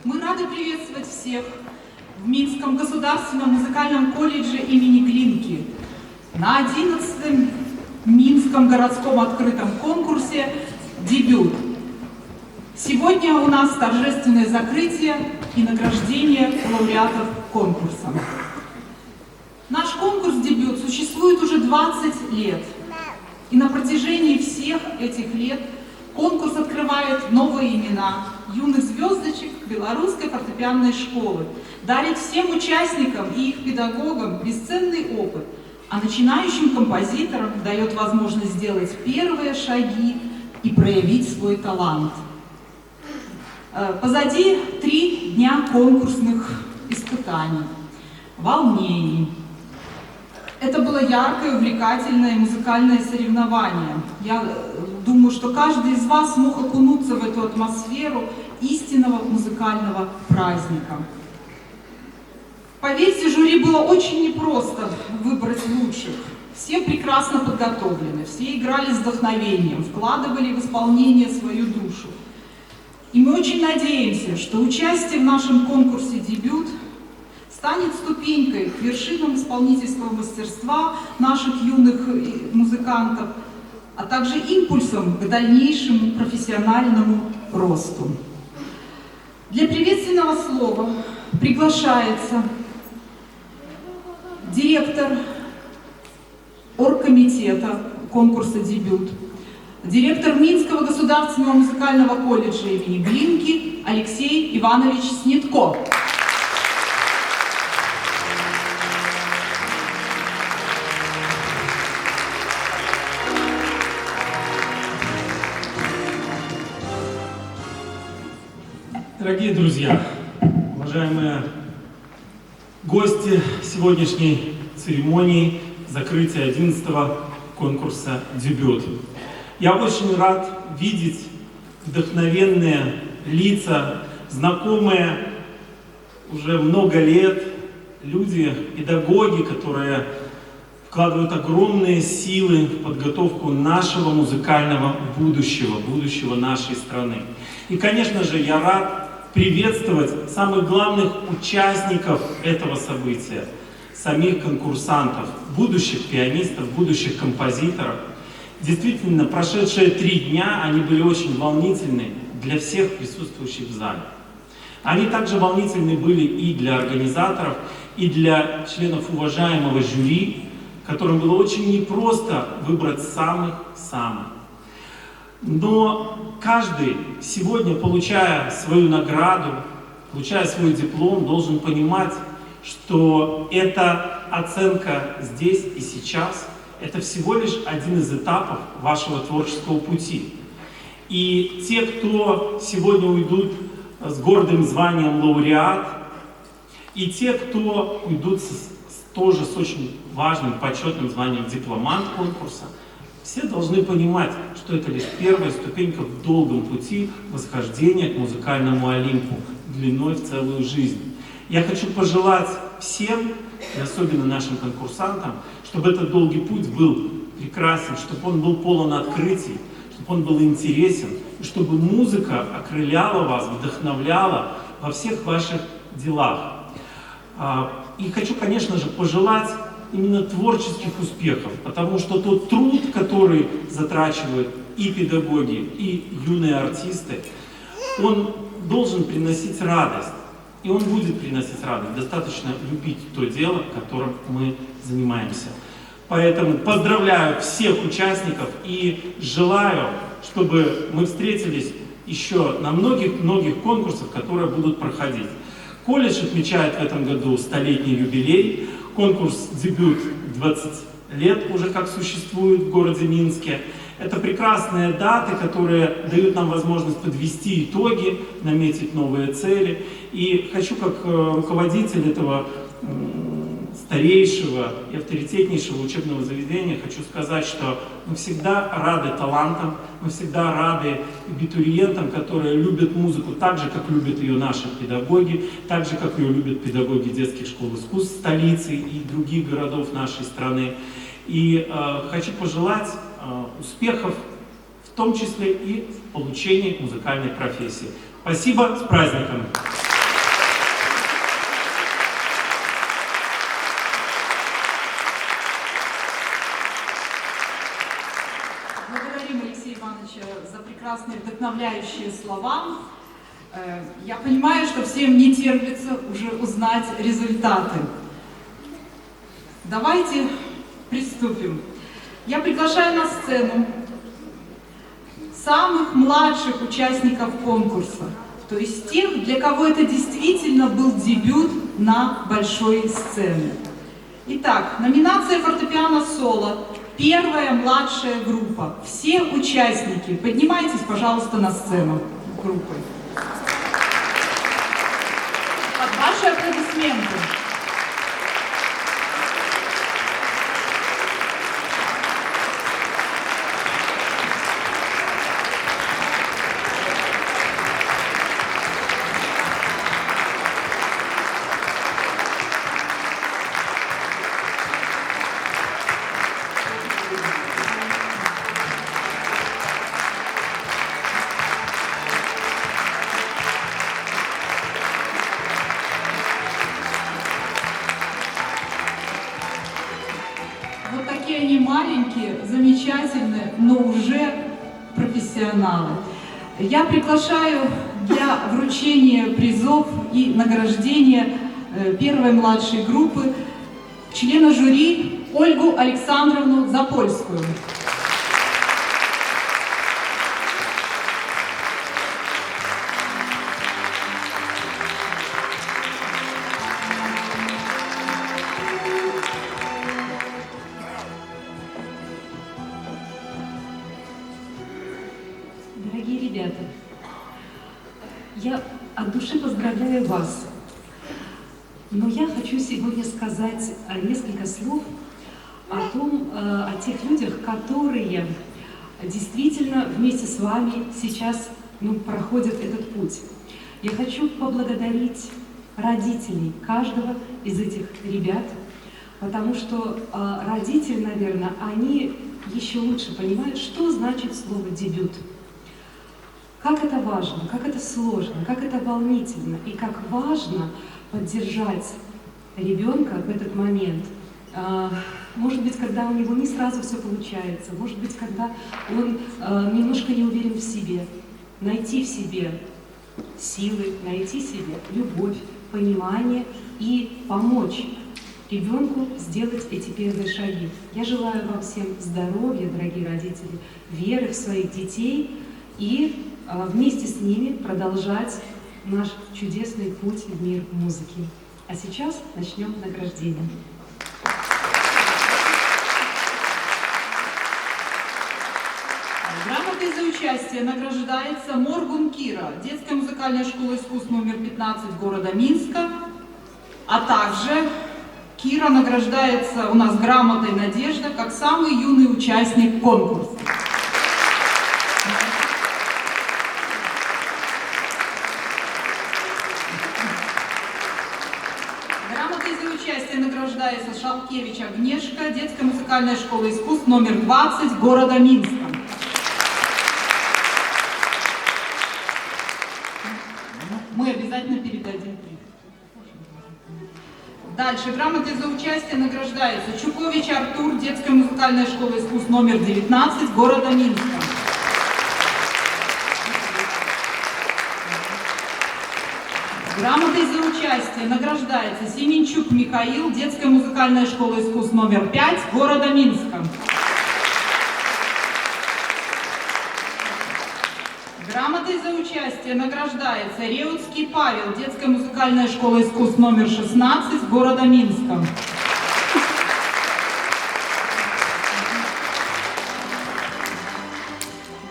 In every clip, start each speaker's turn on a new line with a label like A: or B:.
A: Мы рады приветствовать всех в Минском государственном музыкальном колледже имени Глинки на 11-м Минском городском открытом конкурсе «Дебют». Сегодня у нас торжественное закрытие и награждение лауреатов конкурса. Наш конкурс «Дебют» существует уже 20 лет. И на протяжении всех этих лет конкурс открывает новые имена юных звездочек Белорусской фортепианной школы, дарит всем участникам и их педагогам бесценный опыт, а начинающим композиторам дает возможность сделать первые шаги и проявить свой талант. Позади 3 дня конкурсных испытаний, волнений. Это было яркое, увлекательное музыкальное соревнование. Я думаю, что каждый из вас смог окунуться в эту атмосферу истинного музыкального праздника. Поверьте, жюри было очень непросто выбрать лучших. Все прекрасно подготовлены, все играли с вдохновением, вкладывали в исполнение свою душу. И мы очень надеемся, что участие в нашем конкурсе «Дебют» станет ступенькой к вершинам исполнительского мастерства наших юных музыкантов, а также импульсом к дальнейшему профессиональному росту. Для приветственного слова приглашается директор оргкомитета конкурса «Дебют», директор Минского государственного музыкального колледжа имени Глинки Алексей Иванович Снитко.
B: Дорогие друзья, уважаемые гости сегодняшней церемонии закрытия 11-го конкурса «Дебют». Я очень рад видеть вдохновенные лица, знакомые уже много лет люди, педагоги, которые вкладывают огромные силы в подготовку нашего музыкального будущего, будущего нашей страны. И, конечно же, я рад приветствовать самых главных участников этого события, самих конкурсантов, будущих пианистов, будущих композиторов. Действительно, прошедшие 3 дня, они были очень волнительны для всех присутствующих в зале. Они также волнительны были и для организаторов, и для членов уважаемого жюри, которым было очень непросто выбрать самых-самых. Но каждый сегодня, получая свою награду, получая свой диплом, должен понимать, что эта оценка здесь и сейчас – это всего лишь один из этапов вашего творческого пути. И те, кто сегодня уйдут с гордым званием лауреат, и те, кто уйдут тоже с очень важным почетным званием дипломант конкурса, все должны понимать, что это лишь первая ступенька в долгом пути восхождения к музыкальному Олимпу, длиной в целую жизнь. Я хочу пожелать всем, и особенно нашим конкурсантам, чтобы этот долгий путь был прекрасен, чтобы он был полон открытий, чтобы он был интересен, и чтобы музыка окрыляла вас, вдохновляла во всех ваших делах. И хочу, конечно же, пожелать именно творческих успехов, потому что тот труд, который затрачивают и педагоги, и юные артисты, он должен приносить радость. И он будет приносить радость. Достаточно любить то дело, которым мы занимаемся. Поэтому поздравляю всех участников и желаю, чтобы мы встретились еще на многих-многих конкурсах, которые будут проходить. Колледж отмечает в этом году 100-летний юбилей. Конкурс «Дебют» 20 лет уже как существует в городе Минске. Это прекрасные даты, которые дают нам возможность подвести итоги, наметить новые цели. И хочу, как руководитель этого старейшего и авторитетнейшего учебного заведения, хочу сказать, что мы всегда рады талантам, мы всегда рады абитуриентам, которые любят музыку так же, как любят ее наши педагоги, так же, как ее любят педагоги детских школ искусств столицы и других городов нашей страны. И хочу пожелать успехов, в том числе и в получении музыкальной профессии. Спасибо, с праздником!
A: вдохновляющие слова. Я понимаю, что всем не терпится уже узнать результаты. Давайте приступим. Я приглашаю на сцену самых младших участников конкурса, то есть тех, для кого это действительно был дебют на большой сцене. Итак, номинация фортепиано-соло. Первая младшая группа. Все участники, поднимайтесь, пожалуйста, на сцену группы. Под ваши аплодисменты. Вот такие они маленькие, замечательные, но уже профессионалы. Я приглашаю для вручения призов и награждения первой младшей группы члена жюри Ольгу Александровну Запольскую.
C: Дорогие ребята, я от души поздравляю вас. Но я хочу сегодня сказать несколько слов о тех людях, которые действительно вместе с вами сейчас проходят этот путь. Я хочу поблагодарить родителей каждого из этих ребят, потому что родители, наверное, они еще лучше понимают, что значит слово «дебют». Как это важно, как это сложно, как это волнительно и как важно поддержать ребенка в этот момент. Может быть, когда у него не сразу все получается, может быть, когда он немножко не уверен в себе. Найти в себе силы, найти в себе любовь, понимание и помочь ребенку сделать эти первые шаги. Я желаю вам всем здоровья, дорогие родители, веры в своих детей и вместе с ними продолжать наш чудесный путь в мир музыки. А сейчас начнем награждение.
A: Грамотой за участие награждается Моргун Кира, детская музыкальная школа искусств номер 15 города Минска, а также Кира награждается у нас грамотой Надежда как самый юный участник конкурса. Грамотой за участие награждается Шалкевич Агнешка, детская музыкальная школа искусств номер 20 города Минска. Мы обязательно передадим приз. Дальше грамотой за участие награждается Чукович Артур, детская музыкальная школа искусств номер 19 города Минска. Грамотой за участие награждается Семенчук Михаил, детская музыкальная школа искусств номер 5 города Минска. Грамотой за участие награждается Реутский Павел, детская музыкальная школа искусств номер 16 города Минска.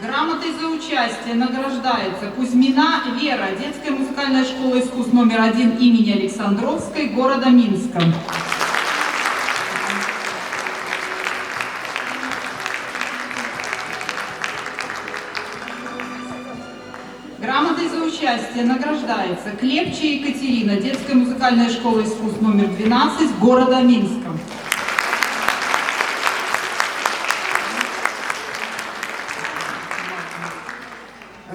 A: Грамотой за участие награждается Кузьмина Вера, детская музыкальная школа искусств номер 1 имени Александровской города Минска. Грамотой за участие награждается Клепче Екатерина, детская музыкальная школа искусств номер 12 города Минска.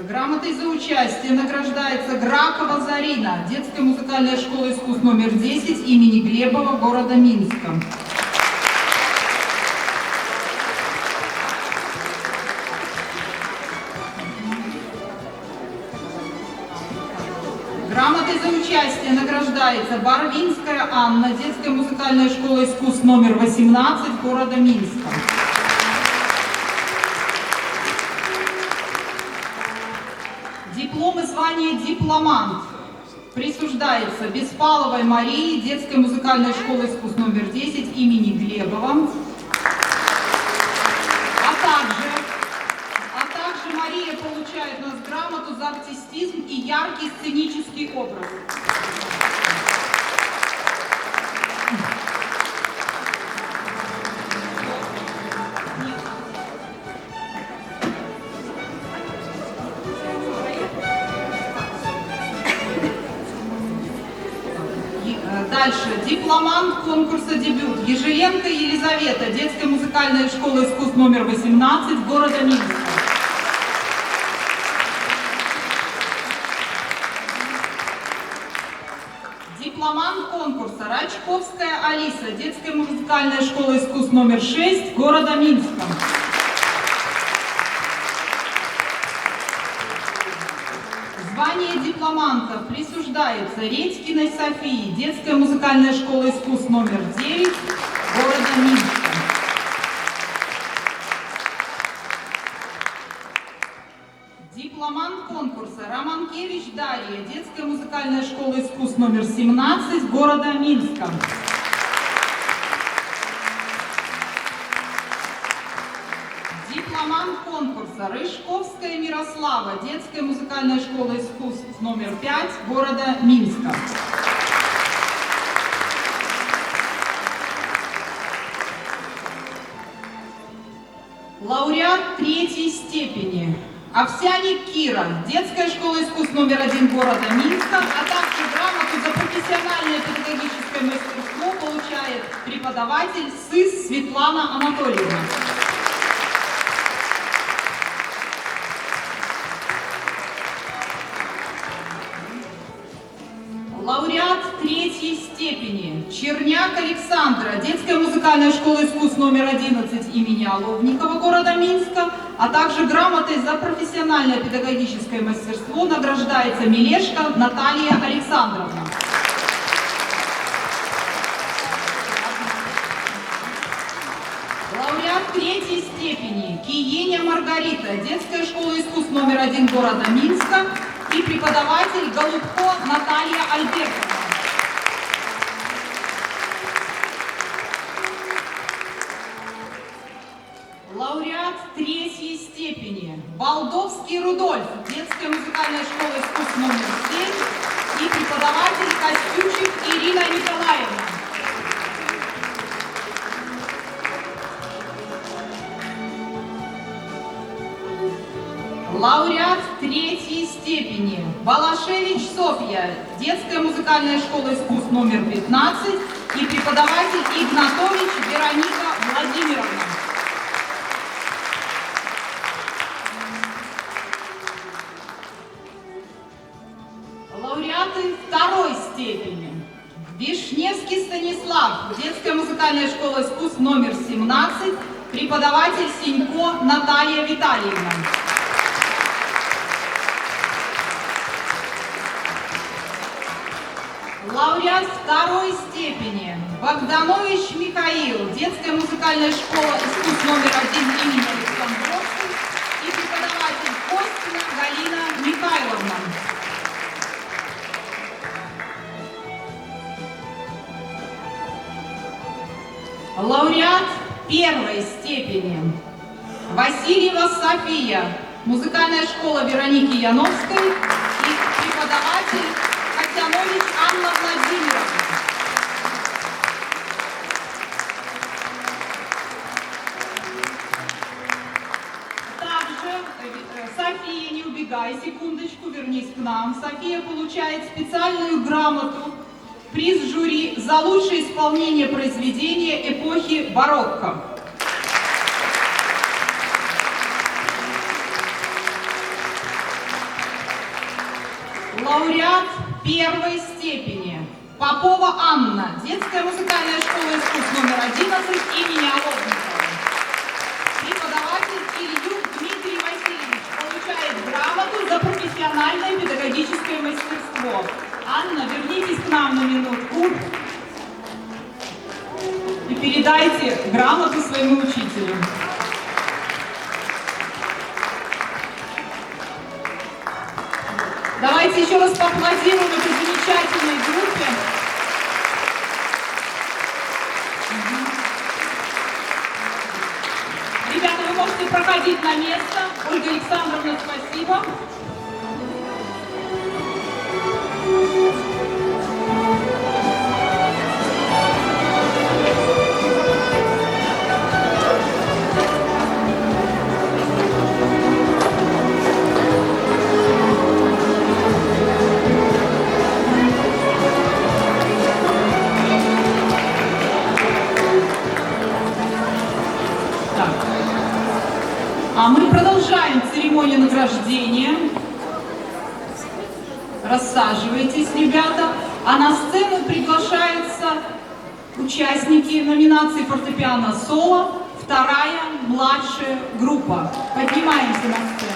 A: Грамотой за участие награждается Гракова Зарина, детская музыкальная школа искусств номер 10 имени Глебова города Минска. Грамотой за участие награждается Барвинская Анна, детская музыкальная школа искусств номер 18 города Минска. Диплом и звание дипломант присуждается Беспаловой Марии, детская музыкальная школа искусств номер 10 имени Глебова. А также Мария получает у нас грамоту за артистизм и яркий сценический образ. Дальше. Дипломант конкурса «Дебют». Ежеленко Елизавета, детская музыкальная школа искусств номер 18 города Минска. Дипломант конкурса Рачковская Алиса, детская музыкальная школа искусств номер 6 города Минска. Звание дипломанта присуждается Редькиной Софии, детская музыкальная школа искусств номер 9 города Минска. Дипломант конкурса Романкевич Дарья, детская музыкальная школа искусств номер 17 города Минска. Дипломант конкурса Рыжковская Мирослава, детская музыкальная школа искусств номер 5 города Минска. Лауреат третьей степени Овсяник Кира, детская школа искусств номер 1 города Минска, а также грамоту за профессиональное педагогическое мастерство получает преподаватель СИС Светлана Анатольевна. Лауреат третьей степени Черняк Александра, детская музыкальная школа искусств номер 11 имени Оловникова города Минска, а также грамотой за профессиональное педагогическое мастерство награждается Мелешко Наталья Александровна. Лауреат третьей степени Киеня Маргарита, детская школа искусств номер 1 города Минска и преподаватель Голубко Наталья Альбертовна. Лауреат третьей степени Балдовский Рудольф, детская музыкальная школа искусств номер 7 и преподаватель Костючик Ирина Николаевна. Лауреат третьей степени Балашевич Софья, детская музыкальная школа искусств номер 15 и преподаватель Игнатович Вероника Владимировна. Лауреаты второй степени Вишневский Станислав, детская музыкальная школа искусств номер 17, преподаватель Синько Наталья Витальевна. Лауреат второй степени Богданович Михаил, детская музыкальная школа искусств номер 1 имени Александровской и преподаватель Костина Галина Михайловна. Лауреат первой степени Васильева София, музыкальная школа Вероники Яновской и преподаватель Котянович Анна Владимировна. Также София, не убегай, секундочку, вернись к нам. София получает специальную грамоту, приз жюри за лучшее исполнение произведения эпохи барокко. Лауреат первой степени Попова Анна, детская музыкальная школа искусств номер 11 имени Оловникова. Преподаватель Ильюк Дмитрий Васильевич получает грамоту за профессиональное педагогическое мастерство, Анна, вернитесь к нам на минутку и передайте грамоту своему учителю. Давайте еще раз поаплодируем этой замечательной группе. Ребята, вы можете проходить на место. Ольга Александровна, спасибо. А мы продолжаем церемонию награждения. Рассаживайтесь, ребята. А на сцену приглашаются участники номинации фортепиано соло, вторая младшая группа. Поднимаемся на сцену.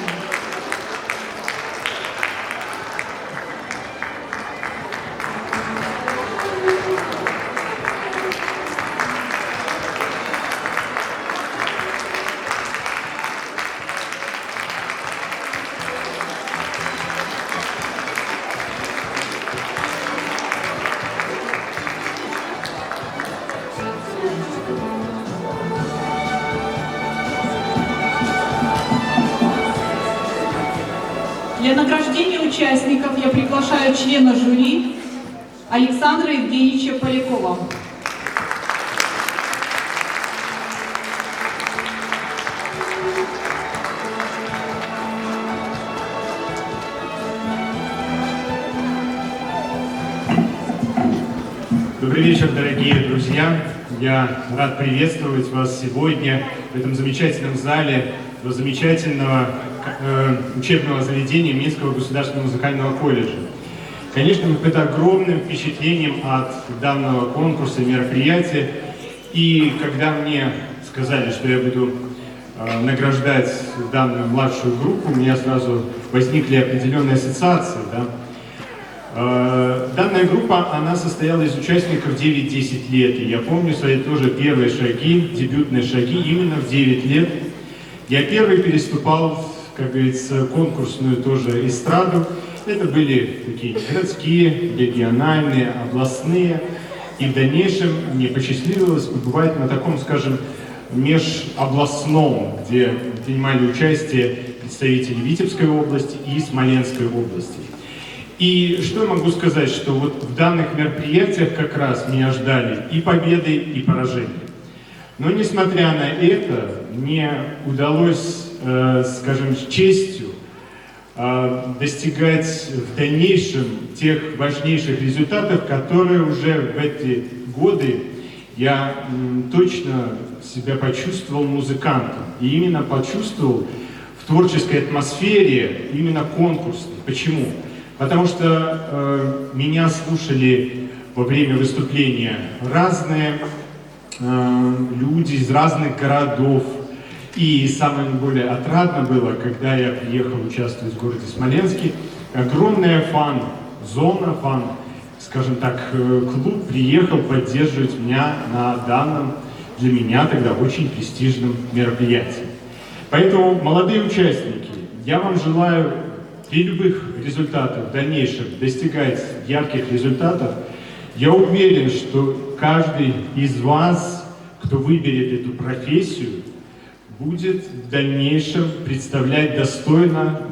A: Для награждения участников я приглашаю члена жюри Александра Евгеньевича Полякова.
D: Добрый вечер, дорогие друзья! Я рад приветствовать вас сегодня в этом замечательном зале замечательного учебного заведения Минского государственного музыкального колледжа. Конечно, под огромным впечатлением от данного конкурса и мероприятия. И когда мне сказали, что я буду награждать данную младшую группу, у меня сразу возникли определенные ассоциации. Да? Данная группа, она состояла из участников 9-10 лет. И я помню свои тоже первые шаги, дебютные шаги именно в 9 лет. Я первый переступал, как говорится, конкурсную тоже эстраду. Это были такие городские, региональные, областные. И в дальнейшем мне посчастливилось побывать на таком, скажем, межобластном, где принимали участие представители Витебской области и Смоленской области. И что я могу сказать, что вот в данных мероприятиях как раз меня ждали и победы, и поражения. Но несмотря на это, мне удалось, скажем, с честью достигать в дальнейшем тех важнейших результатов, которые уже в эти годы я точно себя почувствовал музыкантом. И именно почувствовал в творческой атмосфере, именно конкурсной. Почему? Потому что меня слушали во время выступления разные люди из разных городов. И самое более отрадно было, когда я приехал участвовать в городе Смоленске, огромная фан-зона, скажем так, клуб приехал поддерживать меня на данном, для меня тогда очень престижном мероприятии. Поэтому, молодые участники, я вам желаю при любых результатах в дальнейшем достигать ярких результатов. Я уверен, что каждый из вас, кто выберет эту профессию, будет в дальнейшем представлять достойно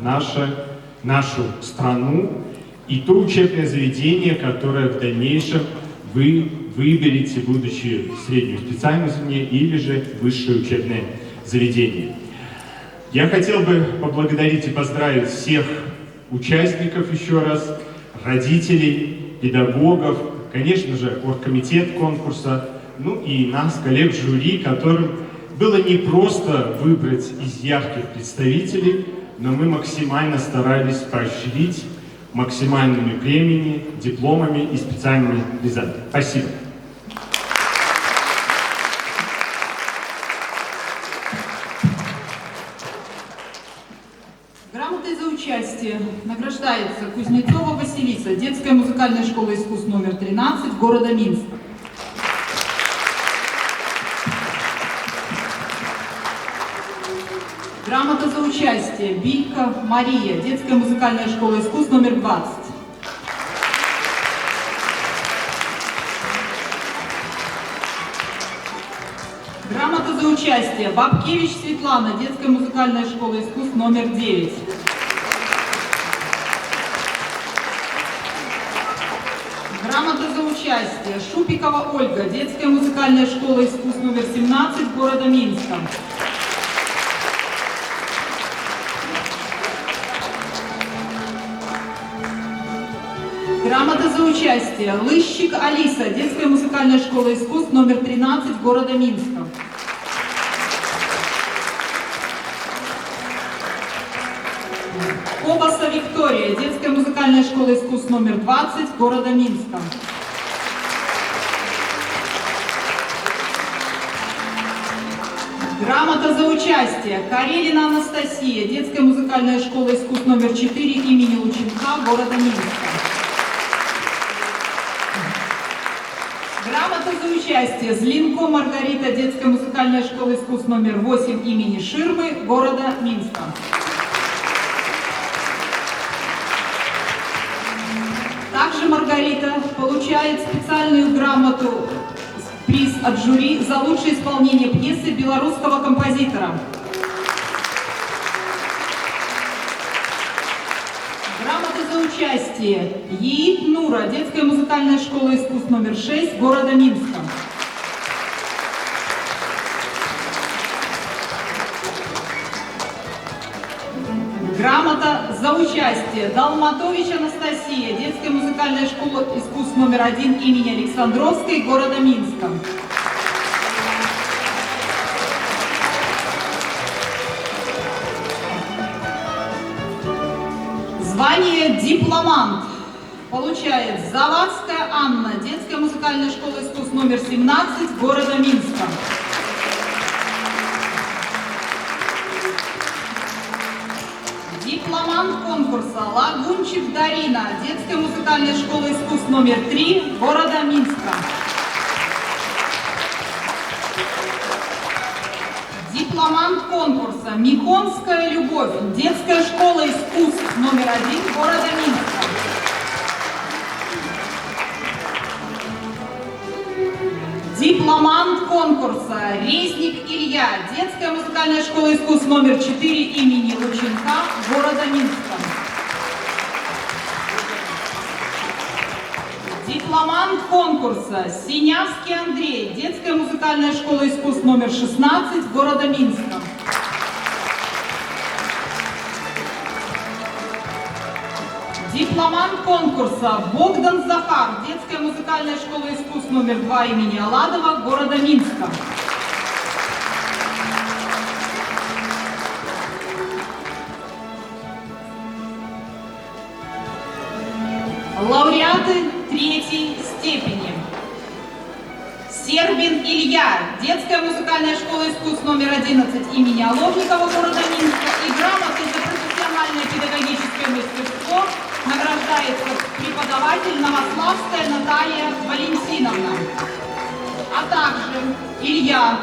D: нашу страну и то учебное заведение, которое в дальнейшем вы выберете, будучи средним специальностью или же высшее учебное заведение. Я хотел бы поблагодарить и поздравить всех участников еще раз, родителей, педагогов, конечно же, оргкомитет конкурса, ну и нас, коллег жюри, которым было не просто выбрать из ярких представителей, но мы максимально старались поощрить максимальными премиями, дипломами и специальными призами. Спасибо.
A: Грамотой за участие награждается Кузнецова Василиса. ученица Детская музыкальная школа искусств номер 13 города Минска. Грамота за участие Билька Мария, Детская музыкальная школа искусств номер 20. Грамота за участие Бабкевич Светлана, Детская музыкальная школа искусств номер 9. Грамота за участие Шупикова Ольга, Детская музыкальная школа искусств номер 17 города Минска. Грамота за участие Лыщик Алиса, Детская музыкальная школа искусств номер 13 города Минска. Кобаса Виктория, Детская музыкальная школа искусств номер 20 города Минска. Грамота за участие Карелина Анастасия, Детская музыкальная школа искусств номер 4 имени Лученка города Минска. Грамота за участие Злинко Маргарита, Детская музыкальная школа искусств номер 8 имени Ширмы города Минска. Также Маргарита получает специальную грамоту, приз от жюри за лучшее исполнение пьесы белорусского композитора. Грамота за участие Еит Нура, Детская музыкальная школа искусств номер 6 города Минска. Грамота за участие Долматович Анастасия, Детская музыкальная школа искусств номер 1 имени Александровской города Минска. Звание дипломант получает Завадская Анна, Детская музыкальная школа искусств номер 17 города Минска. Дипломант конкурса Лагунчик Дарина, Детская музыкальная школа искусств номер 3 города Минска. Дипломант конкурса Миконская любовь, Детская школа искусств номер 1 города Минска. Дипломант конкурса Резник Илья, Детская музыкальная школа искусств номер 4 имени Лученка города Минска. Дипломант конкурса Синявский Андрей, Детская музыкальная школа искусств номер 16 города Минска. Дипломант конкурса Богдан Захар, Детская музыкальная школа искусств номер 2 имени Аладова города Минска. Лауреаты третьей степени. Сербин Илья, Детская музыкальная школа искусств номер 11 имени Оложникова города Минска и грамотой за профессиональное педагогическое мастерство награждается преподаватель Новославская Наталья Валентиновна. А также Илья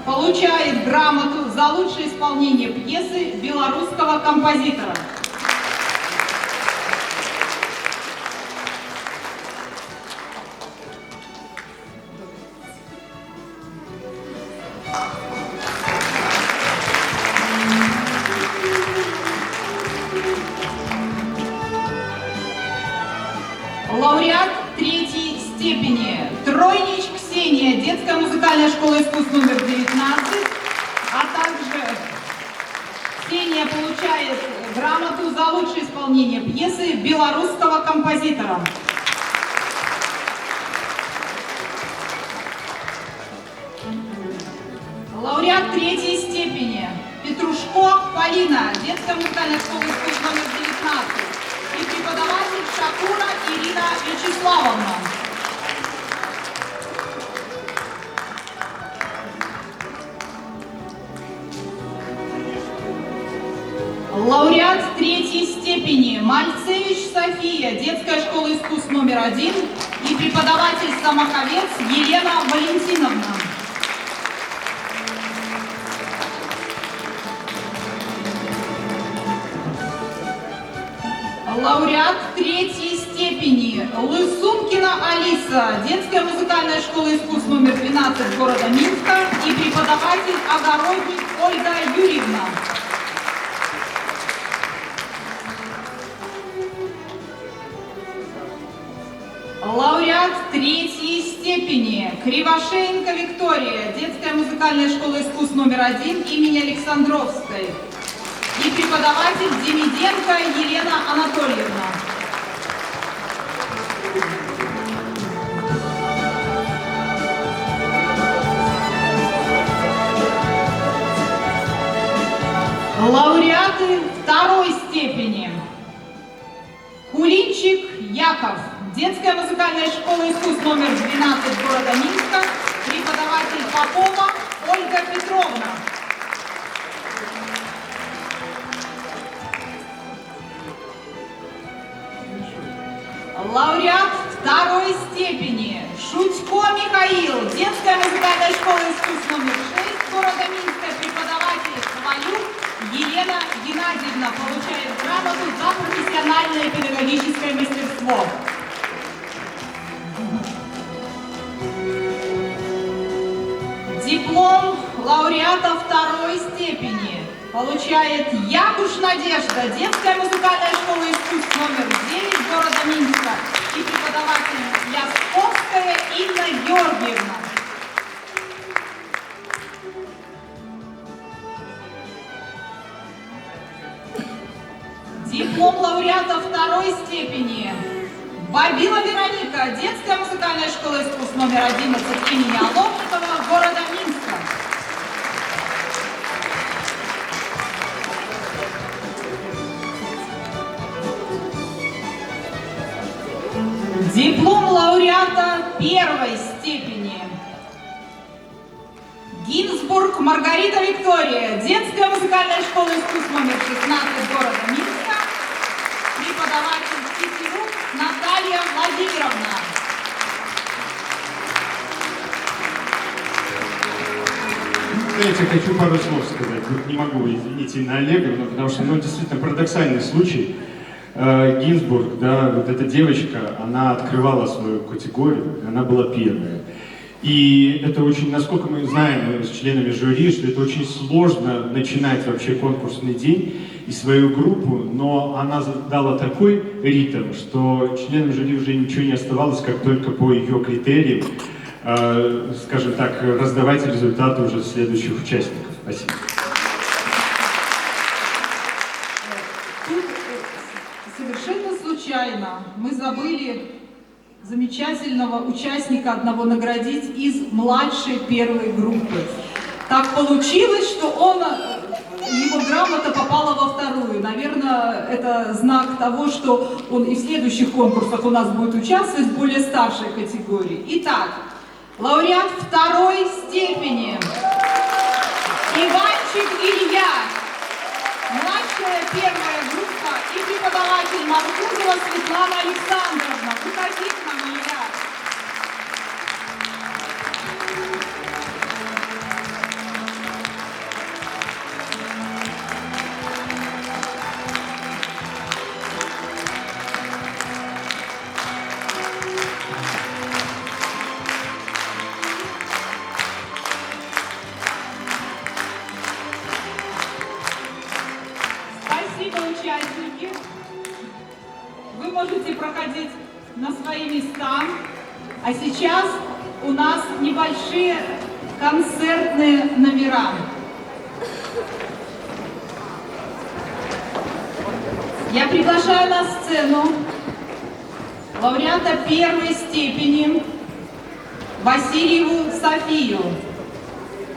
A: получает грамоту за лучшее исполнение пьесы белорусского композитора. Лауреат третьей степени Тройнич Ксения, Детская музыкальная школа искусств номер 19, а также Ксения получает грамоту за лучшее исполнение пьесы белорусского композитора. Лауреат третьей степени Петрушко Полина, Детская музыкальная школа искусств номер 19 и преподаватель Шакура Ирина Вячеславовна. Лауреат третьей степени Мальцевич София. София, детская школа искусств №1 и преподаватель самоходец Елена Валентиновна. Лауреат 3-й степени Лысункина Алиса, детская музыкальная школа искусств №12 города Минска и преподаватель Огородник Ольга Юрьевна. Лауреат 3-й степени Кривошеенко Виктория, детская музыкальная школа искусств №1 имени Александровской и преподаватель Демиденко Елена Анатольевна. Лауреаты 2-й степени Кулинчик Яков, детская музыкальная школа искусств №12 города Минска, преподаватель Попова Ольга Петровна. Лауреат 2-й степени Шутько Михаил, детская музыкальная школа искусств №6 города Минска, преподаватель Ковалюк Елена Геннадьевна получает грамоту за профессиональное педагогическое мастерство. Диплом лауреата 2-й степени получает Якуш Надежда, детская музыкальная школа искусств №9 города Минска и преподаватель Лясковская Инна Георгиевна. Диплом лауреата 2-й степени Бабила Вероника, детская музыкальная школа искусств №11 имени Аловникова города Минска. Диплом лауреата 1-й степени Гинзбург Маргарита Виктория, детская музыкальная школа искусств №16 города Минска, преподаватель Киселюк Наталья Владимировна.
D: Знаете, хочу пару слов сказать. Вот не могу, извините, на Олега, но потому что, действительно, парадоксальный случай. Гинзбург, да, вот эта девочка, она открывала свою категорию, она была первая. И это очень, насколько мы знаем с членами жюри, что это очень сложно начинать вообще конкурсный день и свою группу, но она задала такой ритм, что членам жюри уже ничего не оставалось, как только по ее критериям, скажем так, раздавать результаты уже следующих участников. Спасибо.
A: Совершенно случайно мы забыли замечательного участника одного наградить из младшей 1-й группы. Так получилось, что его грамота попала во 2-ю. Наверное, это знак того, что он и в следующих конкурсах у нас будет участвовать в более старшей категории. Итак, лауреат 2-й степени Иванчик Илья, младшая 1-я группа и преподаватель Маркузова Светлана Александровна. Выходите к нам, Илья. Спасибо, участники. Вы можете проходить на свои места. А сейчас у нас небольшие концертные номера. Я приглашаю на сцену лауреата 1-й степени Васильеву Софию.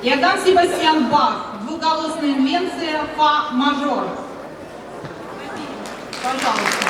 A: Иоганн Себастьян Бах, двухголосная инвенция фа мажор. Пожалуйста.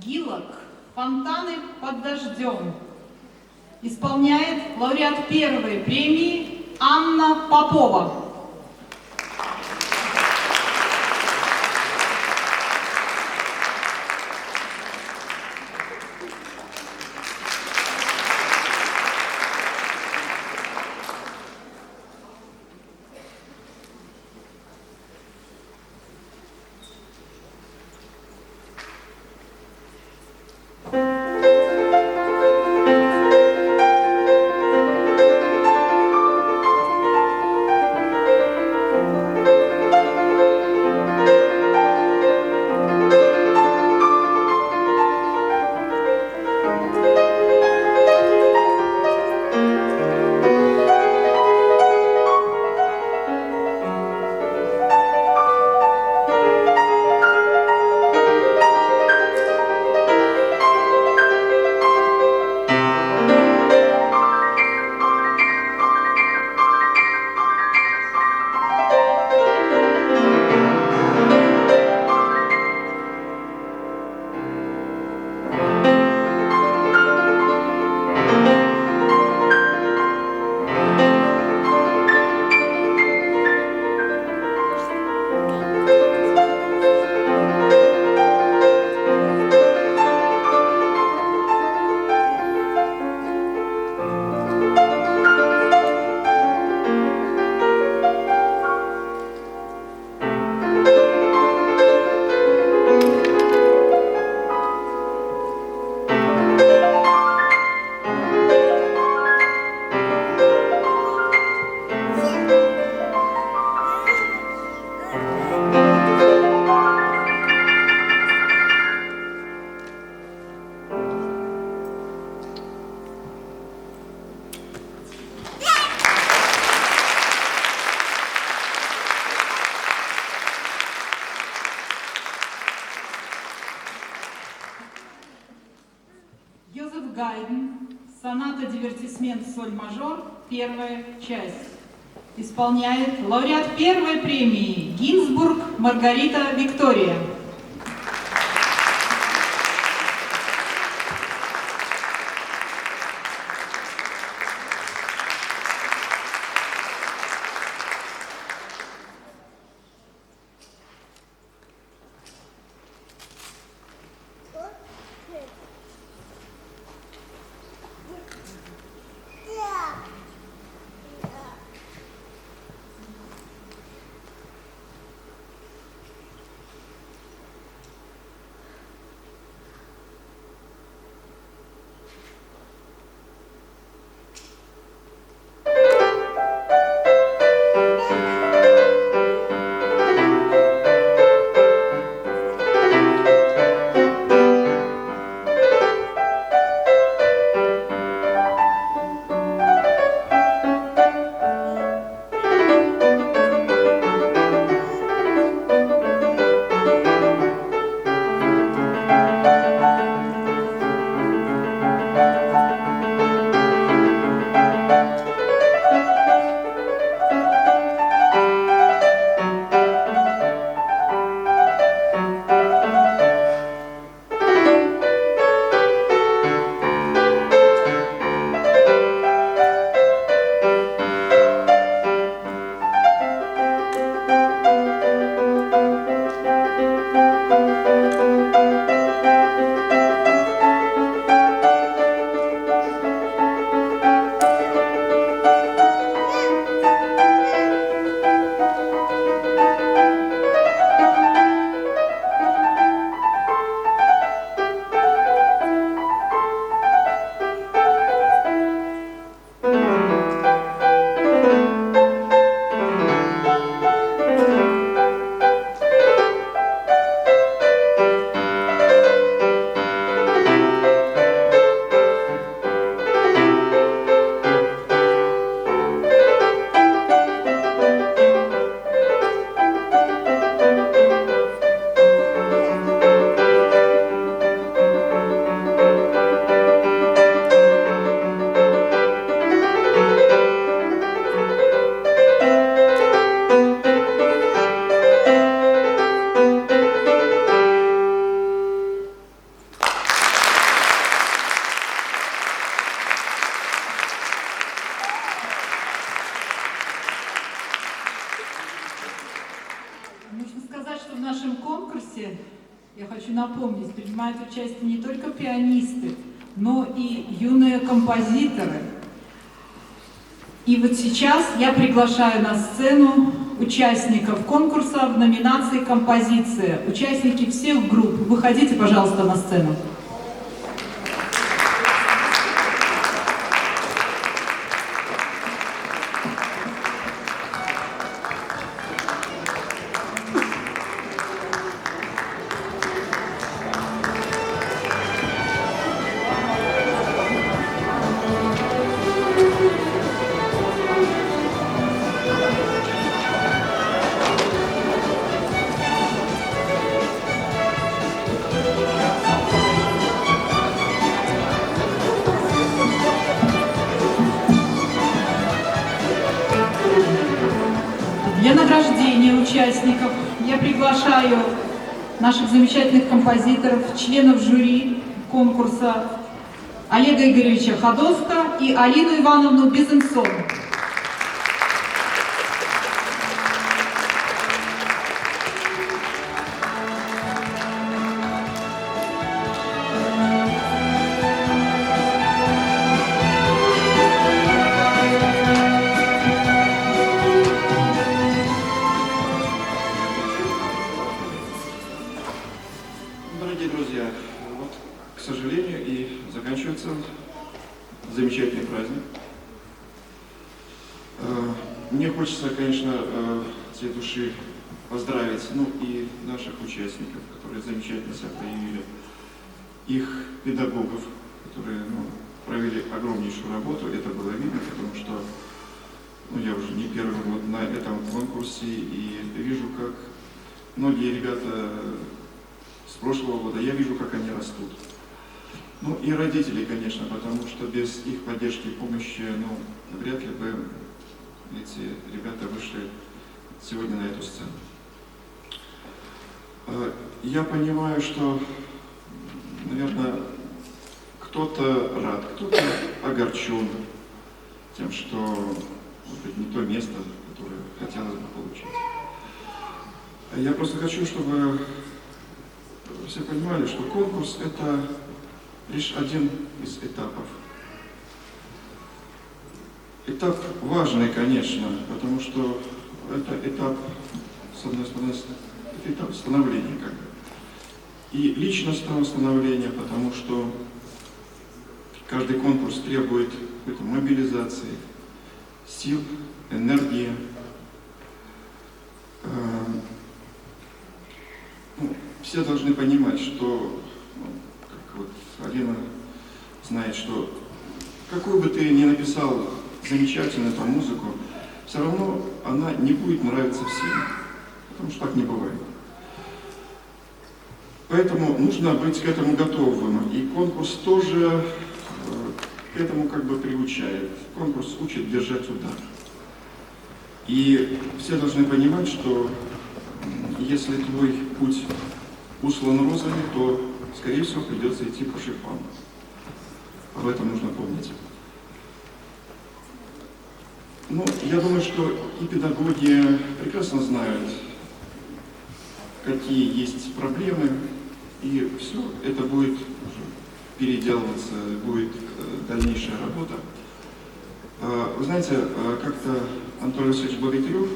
A: Гилок «Фонтаны под дождем» исполняет лауреат первой премии Анна Попова. Йозеф Гайден, соната «Дивертисмент» соль-мажор, первая часть. Исполняет лауреат первой премии Гинзбург Маргарита Виктория. Я хочу напомнить, принимают участие не только пианисты, но и юные композиторы. И вот сейчас я приглашаю на сцену участников конкурса в номинации «Композиция». Участники всех групп, выходите, пожалуйста, на сцену. Для награждения участников я приглашаю наших замечательных композиторов, членов жюри конкурса Олега Игоревича Ходоска и Алину Ивановну Безенсон.
E: Дорогие друзья, вот, к сожалению, и заканчивается замечательный праздник. Мне хочется, конечно, от всей души поздравить, ну, и наших участников, которые замечательно себя проявили, их педагогов, которые, ну, провели огромнейшую работу. Это было видно, потому что, ну, я уже не первый год на этом конкурсе, и вижу, как многие ребята с прошлого года, я вижу, как они растут. Ну и родители, конечно, потому что без их поддержки и помощи, ну, вряд ли бы эти ребята вышли сегодня на эту сцену. Я понимаю, что, наверное, кто-то рад, кто-то огорчен тем, что, может быть, не то место, которое хотелось бы получить. Я просто хочу, чтобы все понимали, что конкурс – это лишь один из этапов. Этап важный, конечно, потому что это этап, с одной стороны, это этап становления, как бы. И личностного становления, потому что каждый конкурс требует какой-то мобилизации, сил, энергии. Все должны понимать, что, ну, как вот Алина знает, что какую бы ты ни написал замечательную там музыку, все равно она не будет нравиться всем, потому что так не бывает. Поэтому нужно быть к этому готовым, и конкурс тоже к этому как бы приучает. Конкурс учит держать удар. И все должны понимать, что если твой путь услан розами, то, скорее всего, придется идти по шипам. Об этом нужно помнить. Ну, я думаю, что и педагоги прекрасно знают, какие есть проблемы, и все это будет переделываться, будет дальнейшая работа. Вы знаете, как-то Анатолий Васильевич Богатырев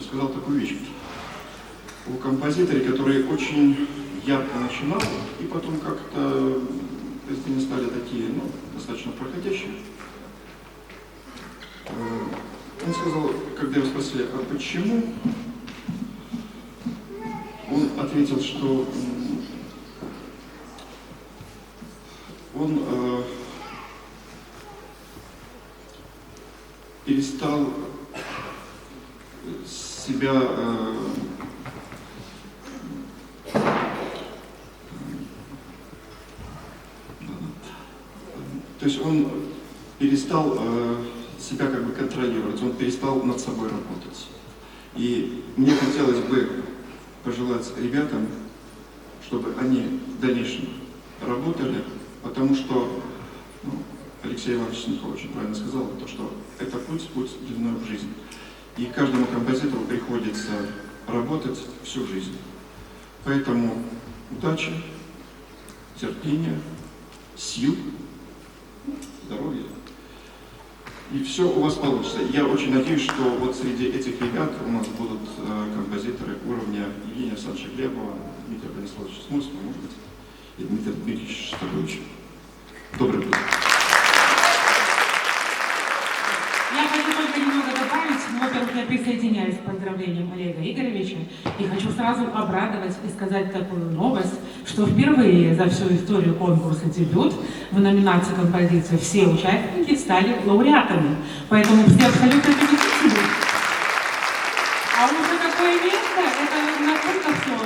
E: сказал такую вещь. У композиторов, который очень ярко начинал, и потом как-то они стали такие, ну, достаточно проходящие. Он сказал, когда его спросили, а почему? Он ответил, что он перестал себя то есть он перестал себя как бы контролировать, он перестал над собой работать. И мне хотелось бы пожелать ребятам, чтобы они в дальнейшем работали, потому что, ну, Алексей Иванович Синьков очень правильно сказал, то, что это путь длиной в жизнь. И каждому композитору приходится работать всю жизнь. Поэтому удачи, терпения, сил, здоровья. И все у вас получится. Я очень надеюсь, что вот среди этих ребят у нас будут композиторы уровня Евгения Александровича Глебова, Дмитрия Брониславовича Смольского, может быть, и Дмитрия Дмитриевича Шостаковича. Добрый путь.
A: Я хочу только немного добавить. Во-первых, я присоединяюсь к поздравлениям Олега Игоревича и хочу сразу обрадовать и сказать такую новость, что впервые за всю историю конкурса «Дебют» в номинации «Композиция» все участники стали лауреатами. Поэтому все абсолютно победители. А уже какое место, это насколько все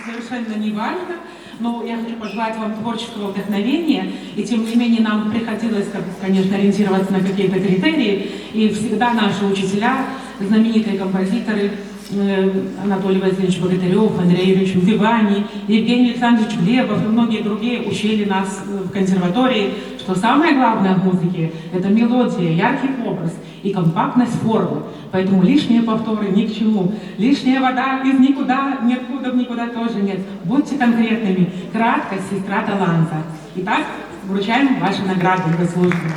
A: совершенно не важно. Но я хочу пожелать вам творческого вдохновения, и тем не менее нам приходилось, конечно, ориентироваться на какие-то критерии, и всегда наши учителя, знаменитые композиторы, Анатолий Васильевич Богатырев, Андрей Юрьевич Вивани, Евгений Александрович Глебов и многие другие учили нас в консерватории, что самое главное в музыке – это мелодия, яркий образ и компактность формы. Поэтому лишние повторы ни к чему. Лишняя вода из никуда, ниоткуда в никуда тоже нет. Будьте конкретными. Краткость – сестра таланта. Итак, вручаем ваши награды заслуженные.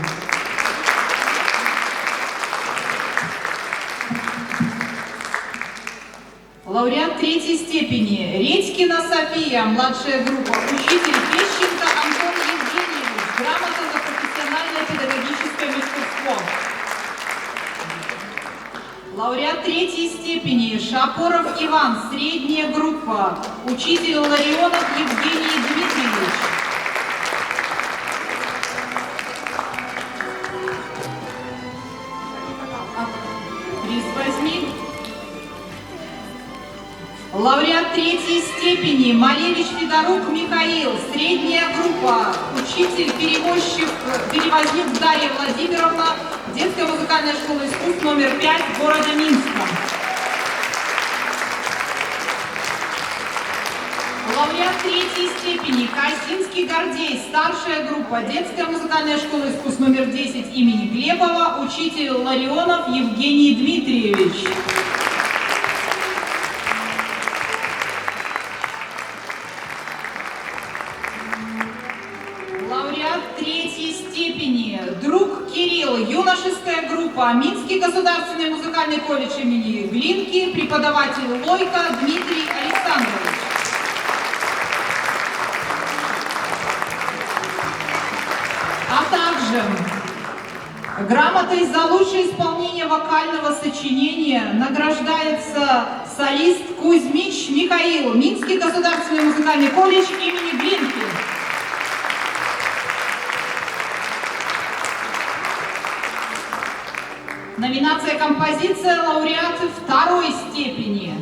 A: Лауреат третьей степени Редькина София, младшая группа, учитель Пещенко Антон Евгеньевич, грамота за профессиональное педагогическое мастерство. Лауреат третьей степени Шапоров Иван, средняя группа, учитель Ларионов Евгений Дмитриевич. Приз возьми. Лауреат третьей степени Малевич Федорук Михаил, средняя группа, учитель перевозник Дарья Владимировна, детская музыкальная школа искусств номер 5 города Минска. Лауреат третьей степени Косинский Гордей, старшая группа, детская музыкальная школа искусств номер 10 имени Глебова, учитель Ларионов Евгений Дмитриевич. Третьей степени друг Кирилл, юношеская группа, Минский государственный музыкальный колледж имени Глинки, преподаватель Лойко Дмитрий Александрович. А также грамотой за лучшее исполнение вокального сочинения награждается солист Кузьмич Михаил, Минский государственный музыкальный колледж имени Глинки. Номинация «Композиция», лауреаты второй степени.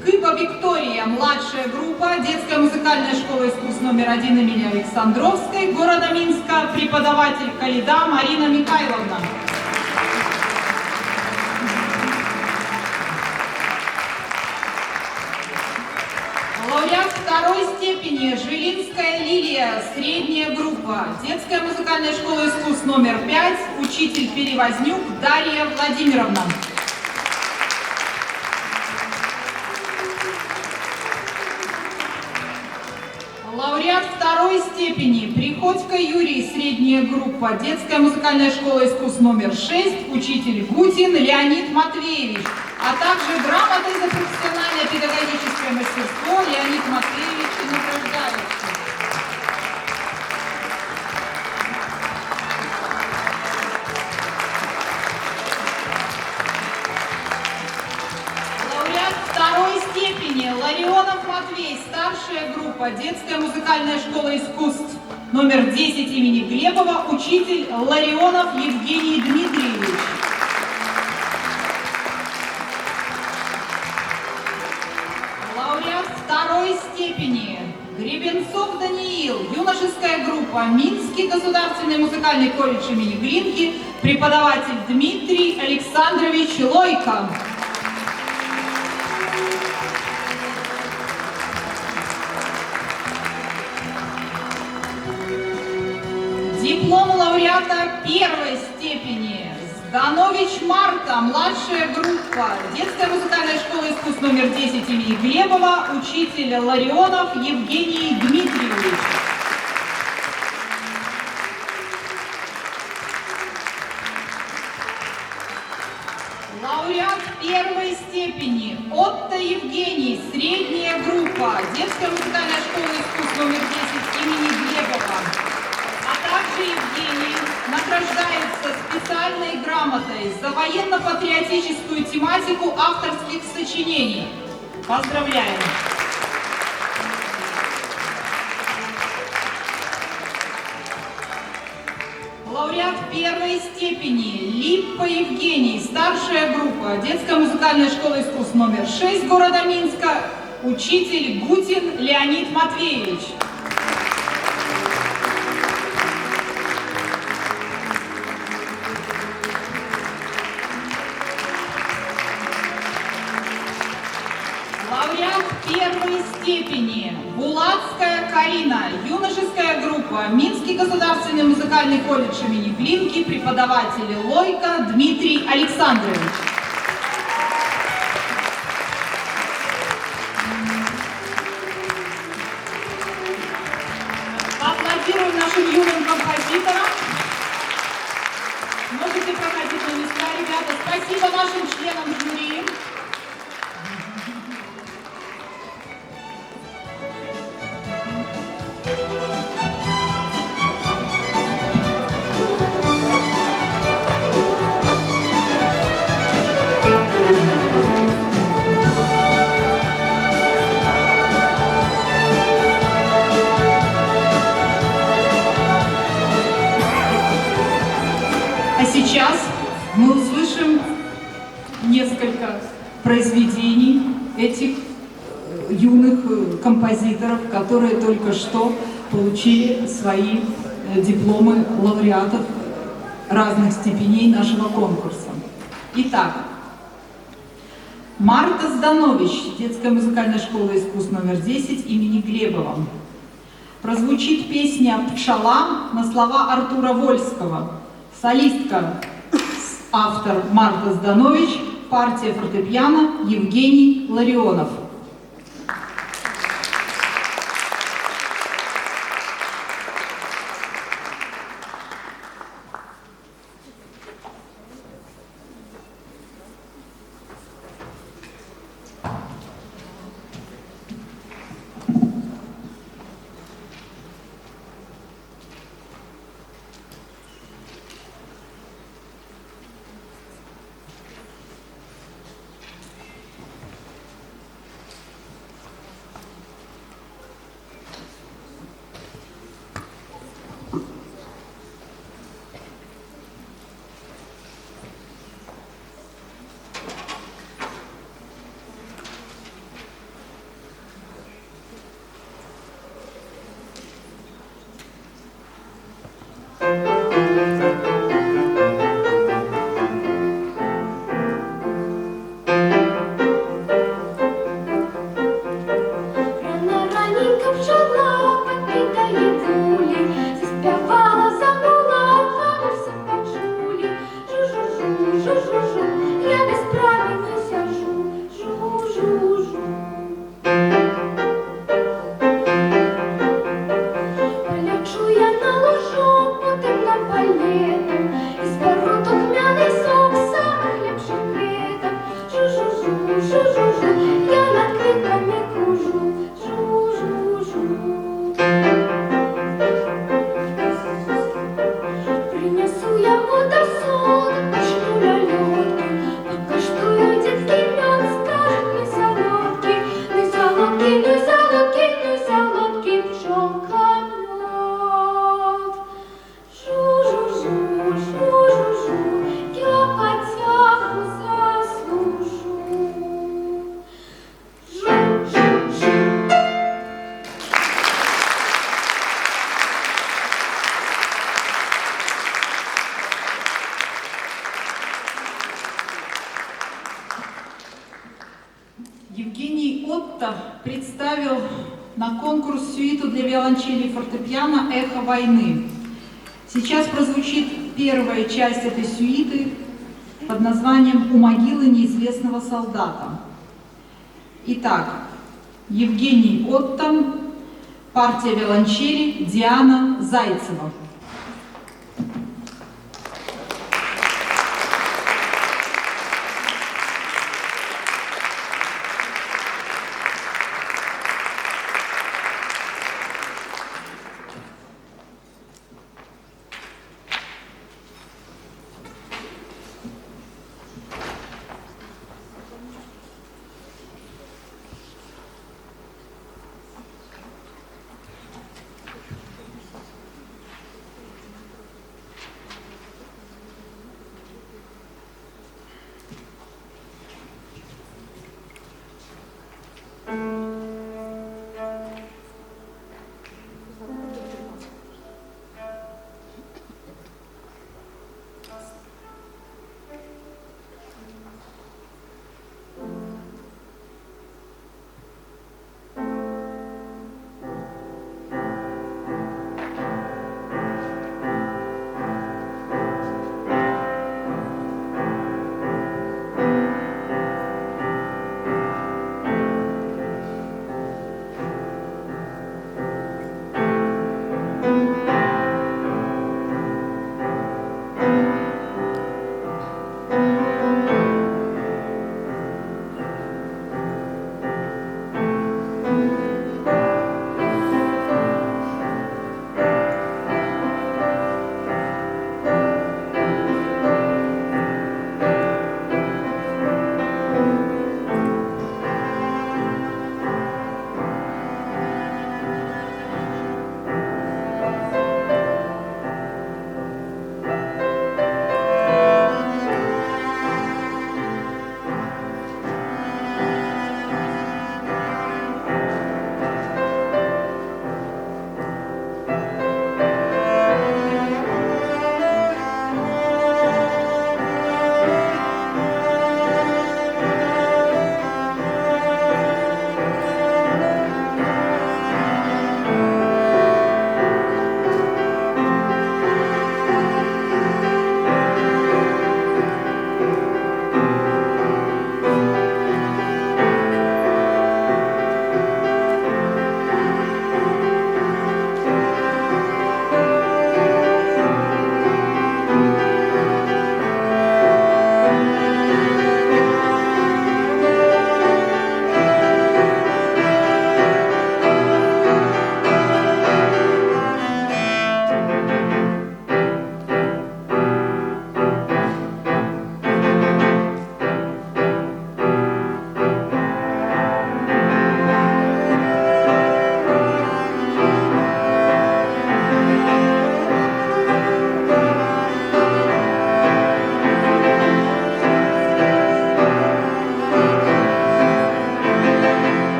A: Скыба Виктория, младшая группа, детская музыкальная школа искусств номер 1 имени Александровской, города Минска, преподаватель Калида Марина Михайловна. Лауреат второй степени Жилинская Лилия, средняя группа, детская музыкальная школа искусств номер 5, учитель-перевознюк Дарья Владимировна. Лауреат второй степени Приходько Юрий, средняя группа, детская музыкальная школа искусств номер 6, учитель Гутин Леонид Матвеевич, а также грамотой за профессиональное педагогическое мастерство Леонид Матвеевич и награждается. Лауреат второй степени Ларионов Матвей, старшая группа, детская музыкальная школа искусств номер 10 имени Глебова, учитель Ларионов Евгений Дмитриевич. Лауреат второй степени Гребенцов Даниил, юношеская группа, Минский государственный музыкальный колледж имени Глинки, преподаватель Дмитрий Александрович Лойко. Диплом лауреата первой степени Зданович Марта, младшая группа, детская музыкальная школа искусств номер 10 имени Глебова, учитель Ларионов Евгений Дмитриевич. Лауреат первой степени Отто Евгений, средняя группа, детская музыкальная школа искусств номер 10 имени Глебова. А также Евгений награждается специальной грамотой за военно-патриотическую тематику авторских сочинений. Поздравляем! Лауреат первой степени Липпа Евгений, старшая группа, детская музыкальная школа искусств номер 6 города Минска, учитель Гутин Леонид Матвеевич. Лауреат первой степени Булатская Карина, юношеская группа, Минский государственный музыкальный колледж имени Глинки, преподаватель Лойко Дмитрий Александрович. Аплодируем нашим юным композиторам. Можете проходить на места, ребята. Спасибо нашим членам жюри. А сейчас мы услышим несколько произведений этих юных композиторов, которые только что получили свои дипломы лауреатов разных степеней нашего конкурса. Итак, Марта Зданович, детская музыкальная школа искусств номер 10 имени Глебова. Прозвучит песня «Пчела» на слова Артура Вольского. Солистка, автор Марта Зданович, партия фортепиано Евгений Ларионов. Евгений Отто представил на конкурс сюиту для виолончели и фортепиано «Эхо войны». Сейчас прозвучит первая часть этой сюиты под названием «У могилы неизвестного солдата». Итак, Евгений Оттон, партия виолончели Диана Зайцева.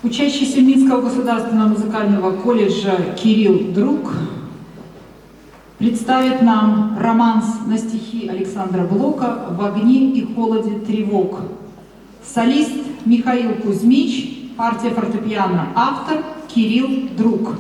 A: Учащийся Минского государственного музыкального колледжа Кирилл Друг представит нам романс на стихи Александра Блока «В огне и холоде тревог». Солист Михаил Кузьмич, партия фортепиано, автор Кирилл Друг.